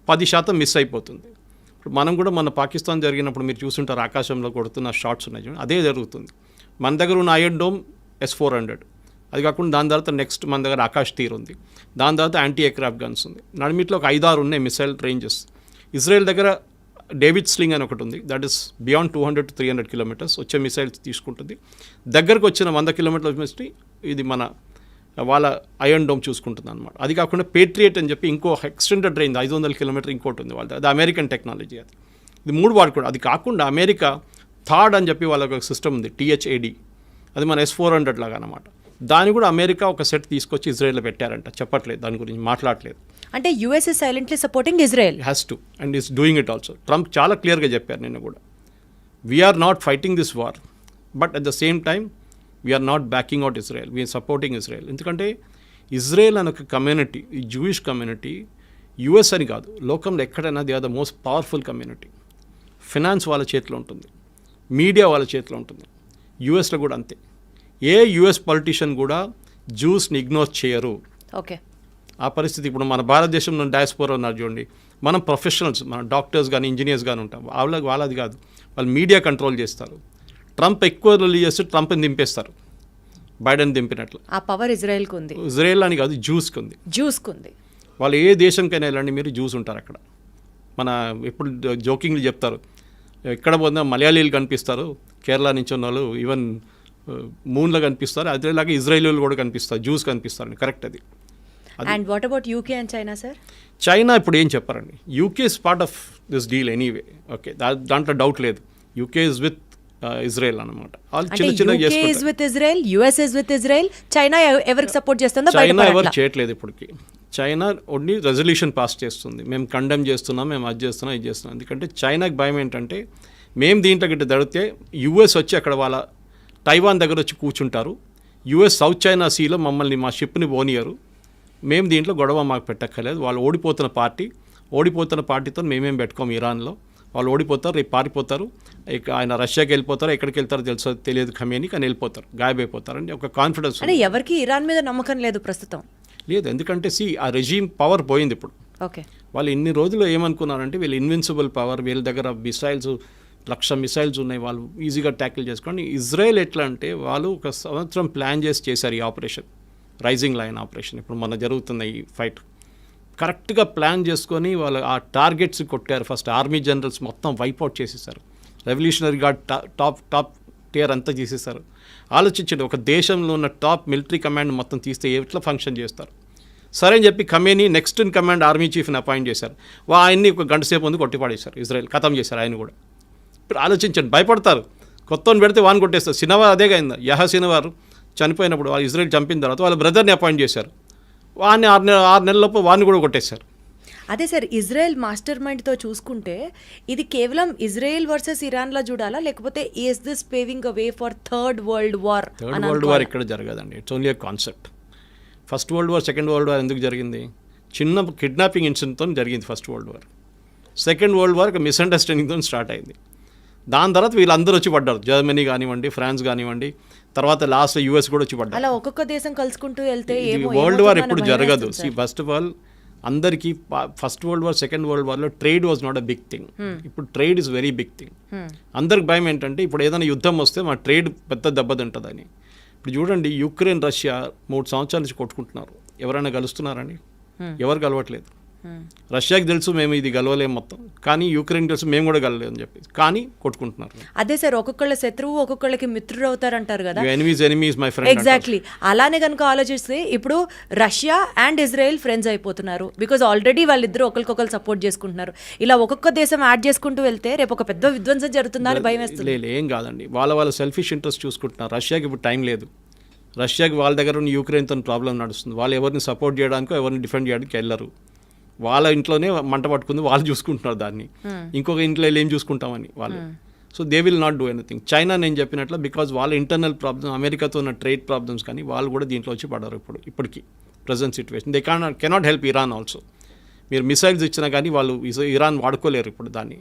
10% మిస్ అయిపోతుంది. ఇప్పుడు మనం కూడా మన పాకిస్తాన్ జరిగినప్పుడు మీరు చూస్తుంటారు, ఆకాశంలో కొడుతున్న షాట్స్ ఉన్నాయి చూడండి, అదే జరుగుతుంది. మన దగ్గర ఉన్న ఐరన్ డోమ్ S-400, అది కాకుండా దాని తర్వాత నెక్స్ట్ మన దగ్గర ఆకాష్ తీర్ ఉంది, దాని తర్వాత యాంటీ ఎయిర్క్రాఫ్ట్ గన్స్ ఉంది. నడిమిట్లో ఒక 5-6 ఉన్నాయి మిసైల్ రేంజెస్. ఇజ్రాయెల్ దగ్గర డేవిడ్ స్లింగ్ అని ఒకటి ఉంది, that is beyond 200 to 300 kilometers వచ్చే మిసైల్స్ తీసుకుంటుంది. దగ్గరకు వచ్చిన 100 kilometers మిస్టి ఇది వాళ్ళ ఐరన్ డోమ్ చూసుకుంటుంది అనమాట. అది కాకుండా పేట్రియట్ అని చెప్పి ఇంకో ఎక్స్టెండెడ్ రేంజ్ 500 kilometers ఇంకోటి ఉంది వాళ్ళది, అది అమెరికన్ టెక్నాలజీ. ఇది 3 వాడుకోవడం. అది కాకుండా అమెరికా థాడ్ అని చెప్పి వాళ్ళకి ఒక సిస్టమ్ ఉంది, THAD, అది మన S-400 లాగా అనమాట. దాన్ని కూడా అమెరికా ఒక సెట్ తీసుకొచ్చి ఇజ్రాయెల్లో పెట్టారంట, చెప్పట్లేదు, దాని గురించి మాట్లాడలేదు. అంటే US is silently supporting Israel. Has to and is doing it also. Trump చాలా క్లియర్గా చెప్పారు నిన్న కూడా, we're not fighting this war, but at the same time we're not backing out Israel, we're supporting Israel. ఎందుకంటే ఇజ్రాయెల్ అనే ఒక కమ్యూనిటీ, ఈ జూయిష్ కమ్యూనిటీ, యుఎస్ అని కాదు, లోకంలో ఎక్కడైనా they are the most powerful community. Finance వాళ్ళ చేతిలో ఉంటుంది, మీడియా వాళ్ళ చేతిలో ఉంటుంది. యుఎస్లో కూడా అంతే. ఏ యుఎస్ పొలిటీషియన్ కూడా జ్యూస్ని ఇగ్నోర్ చేయరు. ఓకే, ఆ పరిస్థితి ఇప్పుడు మన భారతదేశంలో డయాస్పోరా ఉన్నారు చూడండి, మనం ప్రొఫెషనల్స్, మన డాక్టర్స్ కానీ ఇంజనీర్స్ కానీ ఉంటాం, వాళ్ళది కాదు, వాళ్ళు మీడియా కంట్రోల్ చేస్తారు. ట్రంప్ ఎక్కువ రిలీజ్ చేస్తే ట్రంప్ని దింపేస్తారు, బైడెన్ దింపినట్లు. ఆ పవర్ ఇజ్రాయెల్కి ఉంది. ఇజ్రాయెల్ అని కాదు, జ్యూస్కి ఉంది. వాళ్ళు ఏ దేశంకైనా వెళ్ళండి మీరు, జ్యూస్ ఉంటారు అక్కడ. మన ఎప్పుడు జోకింగ్లు చెప్తారు, ఎక్కడ పోయినా మలయాళీలు కనిపిస్తారు, కేరళ నుంచి ఉన్న వాళ్ళు ఈవెన్ మూన్లో కనిపిస్తారు, అదేలాగా ఇజ్రాయేలీలు కూడా కనిపిస్తారు, జ్యూస్ కనిపిస్తారు. కరెక్ట్ అది. And what about UK and China sir? China ఇప్పుడు ఏం చెప్పారండి, UK is part of this deal anyway. Okay, దాంట్లో డౌట్ లేదు. యూకే ఇస్ విత్ ఇజ్రాయెల్ అనమాట. వాళ్ళు చిన్న చైనా ఎవరికి సపోర్ట్ చేస్తుందో చైనా ఎవరు చేయట్లేదు ఇప్పటికి. చైనా ఓన్లీ రెజల్యూషన్ పాస్ చేస్తుంది, మేము కండెమ్ చేస్తున్నాం, మేము అది చేస్తున్నాం, ఇది చేస్తున్నాం. ఎందుకంటే చైనాకి భయం ఏంటంటే, మేము దీంట్లో గిట్ట దడితే యుఎస్ వచ్చి అక్కడ వాళ్ళ తైవాన్ దగ్గర వచ్చి కూర్చుంటారు, యుఎస్ సౌత్ చైనా సీలో మమ్మల్ని మా షిప్ని పోనీయరు, మేము దీంట్లో గొడవ మాకు పెట్టక్కర్లేదు. వాళ్ళు ఓడిపోతున్న పార్టీతో మేమేం పెట్టుకోము ఇరాన్లో, వాళ్ళు ఓడిపోతారు, రేపు పారిపోతారు, ఇక ఆయన రష్యాకి వెళ్ళిపోతారు, ఎక్కడికి వెళ్తారో తెలియదు ఖమేని, కానీ వెళ్ళిపోతారు, గాయబైపోతారు ఒక కాన్ఫిడెన్స్. అంటే ఎవరికి ఇరాన్ మీద నమ్మకం లేదు ప్రస్తుతం. లేదు, ఎందుకంటే ఆ రెజీమ్ పవర్ పోయింది ఇప్పుడు. ఓకే, వాళ్ళు ఇన్ని రోజులు ఏమనుకున్నారంటే వీళ్ళు ఇన్విన్సిబుల్ పవర్, వీళ్ళ దగ్గర మిసైల్స్ 1,00,000 మిసైల్స్ ఉన్నాయి, వాళ్ళు ఈజీగా ట్యాకిల్ చేసుకోండి. ఇజ్రాయెల్ ఎట్లా అంటే వాళ్ళు 1 సంవత్సరం ప్లాన్ చేశారు ఈ ఆపరేషన్, రైజింగ్ లైన్ ఆపరేషన్. ఇప్పుడు మన జరుగుతున్న ఈ ఫైట్ కరెక్ట్గా ప్లాన్ చేసుకొని వాళ్ళు ఆ టార్గెట్స్ కొట్టారు. ఫస్ట్ ఆర్మీ జనరల్స్ మొత్తం వైప్అవుట్ చేసేసారు, రెవల్యూషనరీ గార్డ్ టాప్ టియర్ అంతా చేసేసారు. ఆలోచించండి, ఒక దేశంలో ఉన్న టాప్ మిలిటరీ కమాండ్ మొత్తం తీస్తే ఎట్లా ఫంక్షన్ చేస్తారు. సరే అని చెప్పి ఖమేనీ నెక్స్ట్ ఇన్ కమాండ్ ఆర్మీ చీఫ్ని అపాయింట్ చేశారు. ఆయన్ని 1 గంట సేపు ముందు కొట్టిపాడేశారు, ఇజ్రాయెల్ ఖతం చేశారు ఆయన కూడా. ఇప్పుడు ఆలోచించండి, భయపడతారు, కొత్తని పెడితే వాన్ కొట్టేస్తారు. సినవార్ అదే అయింది, సినవార్ చనిపోయినప్పుడు వాళ్ళు ఇజ్రాయెల్ చంపిన తర్వాత వాళ్ళ బ్రదర్ని అపాయింట్ చేశారు. వాడిని 6 నెలలలోపు వాడిని కూడా కొట్టేశారు. అదే సార్, ఇజ్రాయెల్ మాస్టర్ మైండ్తో చూసుకుంటే ఇది కేవలం ఇజ్రాయెల్ వర్సెస్ ఇరాన్లా చూడాలా, లేకపోతే is this paving a way for third world war? Third world war ఇక్కడ జరగదండి. It's only a concept. First world war, second world war ఎందుకు జరిగింది? చిన్న కిడ్నాపింగ్ ఇన్సిడెంట్తో జరిగింది first world war. Second world war ఒక మిస్అండర్స్టాండింగ్తో స్టార్ట్ అయింది. దాని తర్వాత వీళ్ళందరూ వచ్చి పడ్డారు. జర్మనీ కానివ్వండి, ఫ్రాన్స్ కానివ్వండి, తర్వాత లాస్ట్ యూఎస్ కూడా వచ్చి పడ్డారు. అలా ఒక్కొక్క దేశం కలుసుకుంటూ వెళ్తే వరల్డ్ వార్ ఎప్పుడు జరగదు. ఫస్ట్ ఆఫ్ ఆల్ అందరికీ first world war, second world వార్లో trade was not a big thing. ఇప్పుడు trade is very big thing. అందరికి భయం ఏంటంటే ఇప్పుడు ఏదైనా యుద్ధం వస్తే మా ట్రేడ్ పెద్ద దెబ్బతింటుందని. ఇప్పుడు చూడండి, యుక్రెయిన్ రష్యా 3 సంవత్సరాల నుంచి కొట్టుకుంటున్నారు. ఎవరైనా కలుస్తున్నారండి? ఎవరు కలవట్లేదు. రష్యాకి తెలుసు మేము ఇది గెలవలేము మొత్తం, కానీ యుక్రెయిన్ తెలుసు మేము కూడా గెలవలేము అని చెప్పి, కానీ కొట్టుకుంటున్నారు. అదే సార్, ఒక్కొక్కళ్ళ శత్రువు ఒక్కొక్కళ్ళకి మిత్రుడు అవుతారంటారు కదా. Enemies my friend. ఎగ్జాక్ట్లీ. అలానే కనుక ఆలోచిస్తే ఇప్పుడు రష్యా అండ్ ఇజ్రాయెల్ ఫ్రెండ్స్ అయిపోతున్నారు. బికాజ్ ఆల్రెడీ వాళ్ళిద్దరూ ఒకరికొకరు సపోర్ట్ చేసుకుంటున్నారు. ఇలా ఒక్కొక్క దేశం యాడ్ చేసుకుంటూ వెళ్తే రేపు ఒక పెద్ద విధ్వంసం జరుగుతుందా అని భయం వేస్తుంది. ఏం కాదండి, వాళ్ళ సెల్ఫిష్ ఇంట్రెస్ట్ చూసుకుంటున్నారు. రష్యాకి ఇప్పుడు టైం లేదు. రష్యాకి వాళ్ళ దగ్గర ఉన్న యుక్రెయిన్తో ప్రాబ్లం నడుస్తుంది. వాళ్ళు ఎవరిని సపోర్ట్ చేయడానికో ఎవరిని డిఫెండ్ చేయడానికి వెళ్ళరు. వాళ్ళ ఇంట్లోనే మంట పట్టుకుంది, వాళ్ళు చూసుకుంటున్నారు దాన్ని. ఇంకొక ఇంట్లో ఏం చూసుకుంటామని వాళ్ళు. So they will not do anything. China నేను చెప్పినట్లు బికాజ్ వాళ్ళ ఇంటర్నల్ ప్రాబ్లమ్స్, అమెరికాతో ఉన్న ట్రేడ్ ప్రాబ్లమ్స్ కానీ వాళ్ళు కూడా దీంట్లో వచ్చి పడరు ఇప్పటికీ present situation. They cannot help Iran also. మీరు మిసైల్స్ ఇచ్చినా కానీ వాళ్ళు ఇరాన్ వాడుకోలేరు ఇప్పుడు దాన్ని.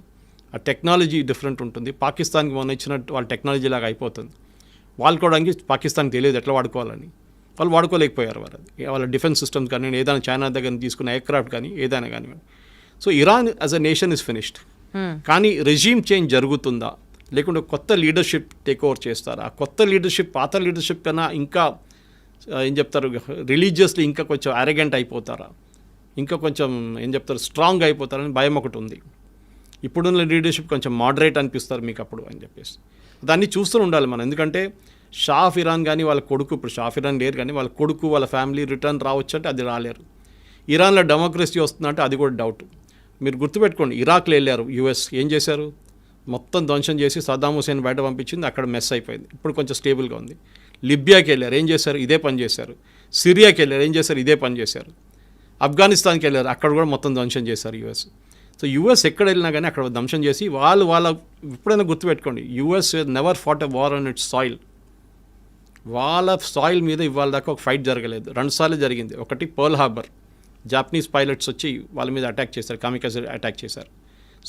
ఆ టెక్నాలజీ డిఫరెంట్ ఉంటుంది. పాకిస్తాన్కి మొన్న ఇచ్చినట్టు వాళ్ళ టెక్నాలజీ లాగా అయిపోతుంది. వాడుకోవడానికి పాకిస్తాన్కి తెలియదు ఎట్లా వాడుకోవాలని. వాళ్ళు వాడుకోలేకపోయారు. వాళ్ళ డిఫెన్స్ సిస్టమ్స్ కానీ ఏదైనా చైనా దగ్గర తీసుకున్న ఎయిర్క్రాఫ్ట్ కానీ ఏదైనా కానివ్వండి. So Iran as a nation is finished. కానీ రెజీమ్ చేంజ్ జరుగుతుందా, లేకుంటే కొత్త లీడర్షిప్ టేక్ ఓవర్ చేస్తారా? ఆ కొత్త లీడర్షిప్ పాత లీడర్షిప్ కన్నా ఇంకా ఏం చెప్తారు, రిలీజియస్లీ ఇంకా కొంచెం అరెగెంట్ అయిపోతారా, ఇంకా కొంచెం ఏం చెప్తారు స్ట్రాంగ్ అయిపోతారని భయం ఒకటి ఉంది. ఇప్పుడున్న లీడర్షిప్ కొంచెం మోడరేట్ అనిపిస్తారు మీకు అప్పుడు అని చెప్పేసి దాన్ని చూస్తూ ఉండాలి మనం. ఎందుకంటే షా ఆఫ్ ఇరాన్ కానీ వాళ్ళ కొడుకు, ఇప్పుడు షా ఆఫ్ ఇరాన్ లేరు కానీ వాళ్ళ కొడుకు వాళ్ళ ఫ్యామిలీ రిటర్న్ రావచ్చు అంటే అది రాలేరు. ఇరాన్లో డెమోక్రసీ వస్తుందంటే అది కూడా డౌట్. మీరు గుర్తుపెట్టుకోండి, ఇరాక్లో వెళ్ళారు యుఎస్, ఏం చేశారు? మొత్తం ధ్వంసం చేసి సద్దాం హుసేన్ బయట పంపించింది, అక్కడ మెస్ అయిపోయింది. ఇప్పుడు కొంచెం స్టేబుల్గా ఉంది. లిబియాకి వెళ్ళారు, ఏం చేశారు? ఇదే పని చేశారు. సిరియాకి వెళ్ళారు, ఏం చేశారు? ఇదే పని చేశారు. ఆఫ్ఘనిస్తాన్కి వెళ్ళారు, అక్కడ కూడా మొత్తం ధ్వంసం చేశారు యుఎస్. సో యుఎస్ ఎక్కడ వెళ్ళినా కానీ అక్కడ ధ్వంసం చేసి వాళ్ళ ఎప్పుడైనా గుర్తుపెట్టుకోండి, US never fought a war on its soil. వాళ్ళ సాయిల్ మీద ఇవాళ దాకా ఒక ఫైట్ జరగలేదు. 2 సార్లు జరిగింది. ఒకటి పర్ల్ హార్బర్, జాపనీస్ పైలట్స్ వచ్చి వాళ్ళ మీద అటాక్ చేశారు, కామికాజే అటాక్ చేశారు.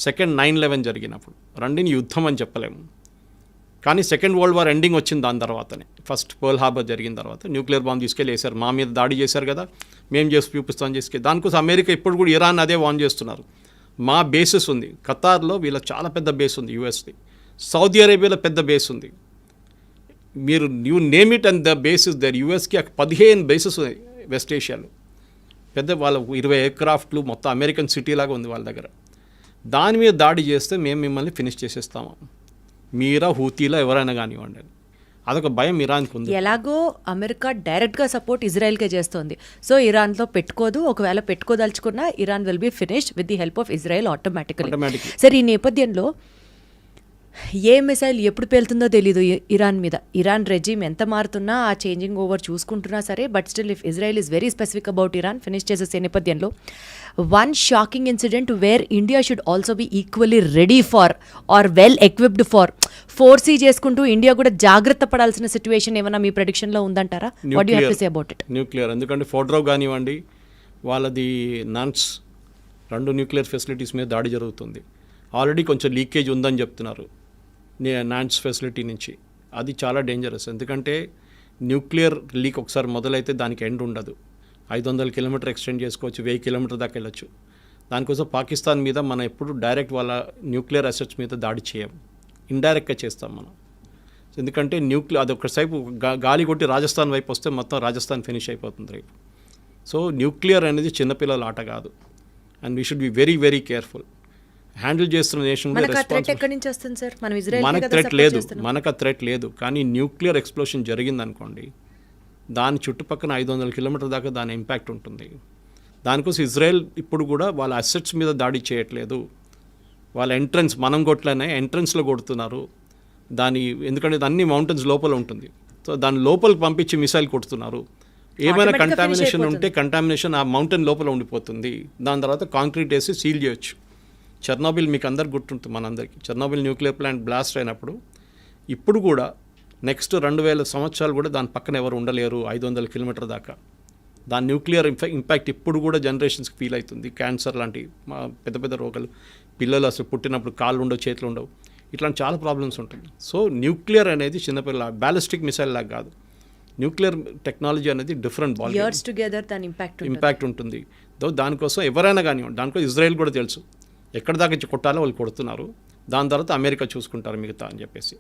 సెకండ్ 9/11 జరిగినప్పుడు. రెండిని యుద్ధం అని చెప్పలేము, కానీ సెకండ్ వరల్డ్ వార్ ఎండింగ్ వచ్చింది దాని తర్వాతనే. ఫస్ట్ పర్ల్ హార్బర్ జరిగిన తర్వాత న్యూక్లియర్ బాంబ్ తీసుకెళ్ళి వేశారు, మా మీద దాడి చేశారు కదా, మేము చేసి చూపిస్తామని చేసుకెళ్ళి. దానికోసం అమెరికా ఇప్పుడు కూడా ఇరాన్ అదే వాన్ చేస్తున్నారు. మా బేసెస్ ఉంది ఖతార్లో, వీళ్ళకి చాలా పెద్ద బేస్ ఉంది యూఎస్ది. సౌదీ అరేబియాలో పెద్ద బేస్ ఉంది. మీరు you name it and the basis there. యూఎస్కి 15 బేసెస్ ఉన్నాయి వెస్ట్ ఏషియాలో. పెద్ద వాళ్ళ 20 ఎయిర్క్రాఫ్ట్లు, మొత్తం అమెరికన్ సిటీ లాగా ఉంది వాళ్ళ దగ్గర. దాని మీద దాడి చేస్తే మేము మిమ్మల్ని ఫినిష్ చేసేస్తాము, మీరా హూతీలా ఎవరైనా కానివ్వండి. అదొక భయం ఇరాన్కి ఉంది. ఎలాగో అమెరికా డైరెక్ట్గా సపోర్ట్ ఇజ్రాయెల్కే చేస్తుంది. సో ఇరాన్తో పెట్టుకోదు, ఒకవేళ పెట్టుకోదలుచుకున్నా Iran will be finished with the help of Israel automatically. సరే, ఈ నేపథ్యంలో ఏ మిసైల్ ఎప్పుడు పేలుతుందో తెలీదు ఇరాన్ మీద. ఇరాన్ రెజీమ్ ఎంత మారుతున్నా, ఆ చేంజింగ్ ఓవర్ చూసుకుంటున్నా సరే, but still if Israel is very specific about Iran finish చేసే నేపథ్యంలో one shocking incident where India should also be equally ready for or well equipped for 4C చేసుకుంటూ ఇండియా కూడా జాగ్రత్త పడాల్సిన సిచ్యువేషన్ ఏమైనా మీ ప్రెడిక్షన్లో ఉందంటారా? What do have to say about it? Nuclear, ఎందుకంటే ఫోర్డ్రో కానివ్వండి, వాళ్ళది నాన్స్ 2 న్యూక్లియర్ ఫెసిలిటీస్ మీద దాడి జరుగుతుంది. ఆల్రెడీ కొంచెం లీకేజ్ ఉందని చెప్తున్నారు నాన్స్ ఫెసిలిటీ నుంచి. అది చాలా డేంజరస్, ఎందుకంటే న్యూక్లియర్ లీక్ ఒకసారి మొదలైతే దానికి ఎండ్ ఉండదు. 500 కిలోమీటర్ ఎక్స్టెండ్ చేసుకోవచ్చు, 1000 కిలోమీటర్ దాకా వెళ్ళచ్చు. దానికోసం పాకిస్తాన్ మీద మనం ఎప్పుడు డైరెక్ట్ వాళ్ళ న్యూక్లియర్ అసెట్స్ మీద దాడి చేయం, ఇండైరెక్ట్గా చేస్తాం మనం. ఎందుకంటే అది ఒకసేపు గాలి కొట్టి రాజస్థాన్ వైపు వస్తే మొత్తం రాజస్థాన్ ఫినిష్ అయిపోతుంది రేపు. సో న్యూక్లియర్ అనేది చిన్నపిల్లల ఆట కాదు, and we should be very very careful. Handle చేస్తున్న నేషన్ మనకు థ్రెట్ లేదు, కానీ న్యూక్లియర్ ఎక్స్ప్లోషన్ జరిగింది అనుకోండి, దాని చుట్టుపక్కల 500 కిలోమీటర్ దాకా దాని ఇంపాక్ట్ ఉంటుంది. దానికోసం ఇజ్రాయెల్ ఇప్పుడు కూడా వాళ్ళ అసెట్స్ మీద దాడి చేయట్లేదు. వాళ్ళ ఎంట్రన్స్ మనం కొట్లనే ఎంట్రన్స్లో కొడుతున్నారు దాని, ఎందుకంటే అన్ని మౌంటైన్స్ లోపల ఉంటుంది. సో దాని లోపలికి పంపించి మిసైల్ కొడుతున్నారు. ఏమైనా Automatic గా finish కంటామినేషన్ అయిపోతుంది. ఉంటే కంటామినేషన్ ఆ మౌంటైన్ లోపల ఉండిపోతుంది. దాని తర్వాత కాంక్రీట్ వేసి సీల్ చేయొచ్చు. చెర్నోబిల్ మీకు అందరికి గుర్తుంటుంది, మనందరికీ చెర్నోబిల్ న్యూక్లియర్ ప్లాంట్ బ్లాస్ట్ అయినప్పుడు ఇప్పుడు కూడా నెక్స్ట్ 2000 సంవత్సరాలు కూడా దాని పక్కన ఎవరు ఉండలేరు 500 కిలోమీటర్ దాకా. దాని న్యూక్లియర్ ఇంపాక్ట్ ఇప్పుడు కూడా జనరేషన్స్కి ఫీల్ అవుతుంది. క్యాన్సర్ లాంటి పెద్ద పెద్ద రోగాలు, పిల్లలు అసలు పుట్టినప్పుడు కాళ్ళు ఉండవు, చేతులు ఉండవు, ఇట్లాంటి చాలా ప్రాబ్లమ్స్ ఉంటుంది. సో న్యూక్లియర్ అనేది చిన్నపిల్ల బ్యాలిస్టిక్ మిసైల్ లాగా కాదు. న్యూక్లియర్ టెక్నాలజీ అనేది డిఫరెంట్ బాల్ ఇయర్స్ టుగెదర్ దాని ఇంపాక్ట్ ఉంటుంది. దానికోసం ఎవరైనా కానివ్వండి, దానికోసం ఇజ్రాయెల్ కూడా తెలుసు ఎక్కడ దాకా ఇచ్చి కొట్టాలో వాళ్ళు కొడుతున్నారు. దాని తర్వాత అమెరికా చూసుకుంటారు మిగతా అని చెప్పేసి.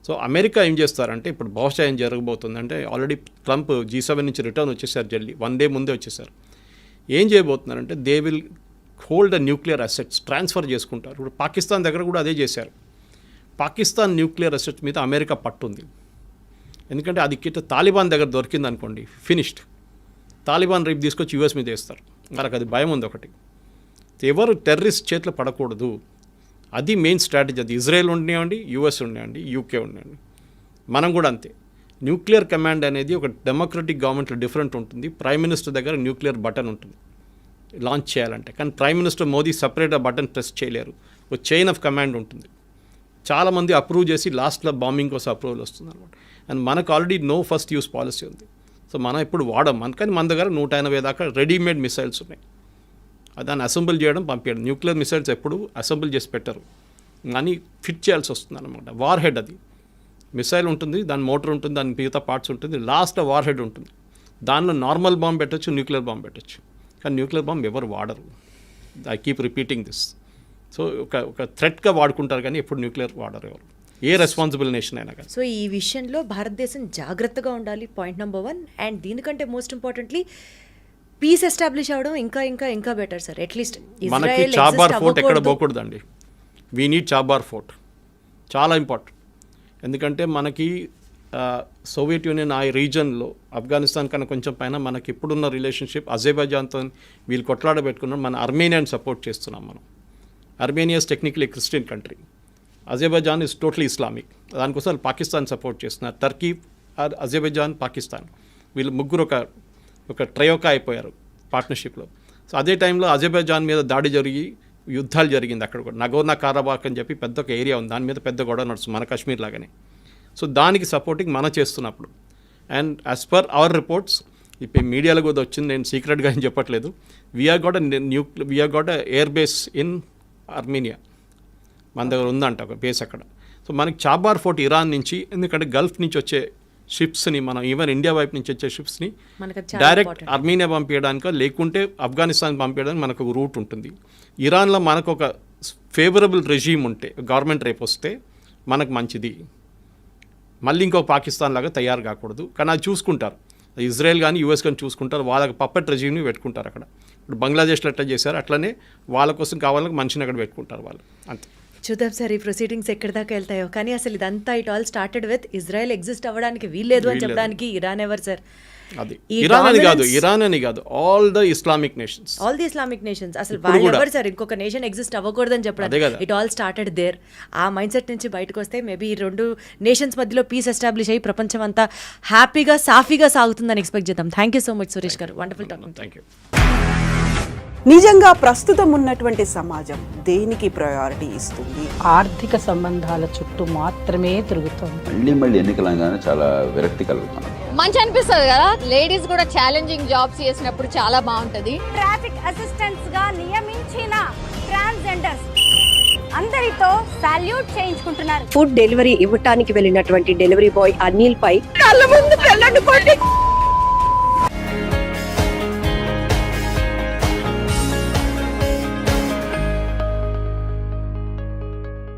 సో అమెరికా ఏం చేస్తారంటే ఇప్పుడు బహుశా ఏం జరగబోతుందంటే ఆల్రెడీ ట్రంప్ G7 నుంచి రిటర్న్ వచ్చేసారు, జల్దీ 1 డే ముందే వచ్చేసారు. ఏం చేయబోతున్నారంటే they will hold nuclear assets transfer చేసుకుంటారు. ఇప్పుడు పాకిస్తాన్ దగ్గర కూడా అదే చేశారు. పాకిస్తాన్ న్యూక్లియర్ అసెట్స్ మీద అమెరికా పట్టుంది. ఎందుకంటే అది కిட்ட తాలిబాన్ దగ్గర దొరికింది అనుకోండి, ఫినిష్డ్. తాలిబాన్ రేపు తీసుకొచ్చి యూఎస్ మీద వేస్తారు. వాళ్ళకి అది భయం ఉంది ఒకటి. ఎవరు టెర్రరిస్ట్ చేతిలో పడకూడదు, అది మెయిన్ స్ట్రాటజీ. అది ఇజ్రాయెల్ ఉండనివ్వండి, యూఎస్ ఉండనివ్వండి, యూకే ఉండనివ్వండి, మనం కూడా అంతే. న్యూక్లియర్ కమాండ్ అనేది ఒక డెమోక్రటిక్ గవర్నమెంట్లో డిఫరెంట్ ఉంటుంది. ప్రైమ్ మినిస్టర్ దగ్గర న్యూక్లియర్ బటన్ ఉంటుంది లాంచ్ చేయాలంటే, కానీ ప్రైమ్ మినిస్టర్ మోదీ సపరేట్ ఆ బటన్ ప్రెస్ చేయలేరు. ఒక చైన్ ఆఫ్ కమాండ్ ఉంటుంది. చాలామంది అప్రూవ్ చేసి లాస్ట్లో బాంబింగ్ కోసం అప్రూవల్ వస్తుంది అనమాట. అండ్ మనకు already no first use policy ఉంది. సో మనం ఇప్పుడు వాడం, కానీ మన దగ్గర 180 దాకా రెడీమేడ్ మిసైల్స్ ఉన్నాయి. దాన్ని అసెంబుల్ చేయడం, పంపించడం. న్యూక్లియర్ మిసైల్స్ ఎప్పుడు అసెంబుల్ చేసి పెట్టరు, కానీ ఫిట్ చేయాల్సి వస్తుంది అనమాట. వార్ హెడ్ అది మిసైల్ ఉంటుంది, దాని మోటార్ ఉంటుంది, దాని మిగతా పార్ట్స్ ఉంటుంది, లాస్ట్ వార్ హెడ్ ఉంటుంది. దానిలో నార్మల్ బాంబ్ పెట్టచ్చు, న్యూక్లియర్ బాంబ్ పెట్టచ్చు, కానీ న్యూక్లియర్ బాంబ్ ఎవరు వాడరు. I keep repeating this. So ఒక థ్రెట్గా వాడుకుంటారు, కానీ ఎప్పుడు న్యూక్లియర్ వాడరు ఎవరు, ఏ రెస్పాన్సిబుల్ నేషన్ అయినా కానీ. సో ఈ విషయంలో భారతదేశం జాగ్రత్తగా ఉండాలి, పాయింట్ నెంబర్ 1. అండ్ దీనికంటే మోస్ట్ ఇంపార్టెంట్లీ పీస్ ఎస్టాబ్లిష్ అవ్వడం ఇంకా బెటర్ సార్. అట్లీస్ట్ మనకి చాబార్ ఫోర్ట్ ఎక్కడ పోకూడదండి. వీ నీడ్ చాబార్ ఫోర్ట్, చాలా ఇంపార్టెంట్. ఎందుకంటే మనకి సోవియట్ యూనియన్ ఆ రీజన్లో ఆఫ్ఘనిస్తాన్ కన్నా కొంచెం పైన మనకి ఇప్పుడున్న రిలేషన్షిప్ అజర్బైజాన్తో వీళ్ళు కొట్లాడబెట్టుకున్నాం. మన అర్మేనియాని సపోర్ట్ చేస్తున్నాం మనం. Armenia is technically Christian country, Azerbaijan is totally Islamic. దానికోసం పాకిస్తాన్ సపోర్ట్ చేస్తున్నారు. టర్కీ, అజర్బైజాన్, పాకిస్తాన్ వీళ్ళు ముగ్గురు ఒక ట్రయోకా అయిపోయారు పార్ట్నర్షిప్లో. సో అదే టైంలో అజర్బైజాన్ మీద దాడి జరిగి యుద్ధాలు జరిగింది అక్కడ కూడా. నగోర్నా కారాబాక్ అని చెప్పి పెద్ద ఒక ఏరియా ఉంది, దాని మీద పెద్ద గొడవ నడుస్తుంది, మన కాశ్మీర్ లాగానే. సో దానికి సపోర్టింగ్ మనం చేస్తున్నప్పుడు, and as per our reports, ఇప్పుడు మీడియాలో కూడా వచ్చింది, నేను సీక్రెట్గా ఏం చెప్పట్లేదు, we're got air base in Armenia, మన దగ్గర ఉందంట ఒక బేస్ అక్కడ. సో మనకి చాబార్ ఫోర్ట్ ఇరాన్ నుంచి, ఎందుకంటే గల్ఫ్ నుంచి వచ్చే షిప్స్ని, మనం ఈవెన్ ఇండియా వైపు నుంచి వచ్చే షిప్స్ని డైరెక్ట్ అర్మేనియా పంపించడానికో లేకుంటే ఆఫ్ఘనిస్తాన్ పంపించడానికి మనకు ఒక రూట్ ఉంటుంది. ఇరాన్లో మనకు ఒక ఫేవరబుల్ రెజీమ్ ఉంటే, గవర్నమెంట్ రేపు వస్తే మనకు మంచిది. మళ్ళీ ఇంకొక పాకిస్తాన్ లాగా తయారు కాకూడదు, కానీ అది చూసుకుంటారు. ఇజ్రాయెల్ కానీ యూఎస్ కానీ చూసుకుంటారు, వాళ్ళకి పప్పెట్ రెజీమ్ని పెట్టుకుంటారు అక్కడ. ఇప్పుడు బంగ్లాదేశ్లో ఎట్లా చేశారు అట్లనే వాళ్ళ కోసం కావాలని మనిషిని అక్కడ పెట్టుకుంటారు వాళ్ళు, అంతే. చూద్దాం సార్ ఈ ప్రొసీడింగ్స్ ఎక్కడి దాకా వెళ్తాయో. కానీ అసలు ఇదంతా it all started with Israel exist అవ్వడానికి వీల్లేదు అని చెప్పడానికి ఇరాన్ ఎవరు సార్? అది ఇరాన్ అని కాదు ఆల్ ద ఇస్లామిక్ నేషన్స్, అసలు వాళ్ళు ఎవరు సార్ ఇంకొక నేషన్ ఎగ్జిస్ట్ అవ్వకూడదని చెప్పడానికి? It all started there. ఆ మైండ్ సెట్ నుంచి బయటకు వస్తే మేబీ ఈ 2 నేషన్స్ మధ్యలో పీస్ ఎస్టాబ్లిష్ అయ్యి ప్రపంచం అంతా హ్యాపీగా సాఫీగా సాగుతుందని ఎక్స్పెక్ట్ చేద్దాం. Thank you so much Suresh గారు, వండర్ఫుల్ టాకింగ్. Thank you. నిజంగా ప్రస్తుతం ఉన్నటువంటి సమాజం దేనికి ప్రయారిటీ ఇస్తుంది? ఆర్థిక సంబంధాల చుట్టూ మాత్రమే తిరుగుతుంది. మళ్ళీ ఎన్నికలంగానే చాలా విరక్తి కలుగుతాను. మంచి అనిపిస్తుంది కదా, లేడీస్ కూడా ఛాలెంజింగ్ జాబ్స్ చేసినప్పుడు చాలా బాగుంటది. ట్రాఫిక్ అసిస్టెంట్స్ గా నియమించిన ట్రాన్స్జెండర్స్ అందరితో సాల్యూట్ చేయించుకుంటున్నారు. ఫుడ్ డెలివరీ ఇవ్వటానికి వెళ్ళినటువంటి డెలివరీ బాయ్ అనిల్ పై కళ్ళ ముందు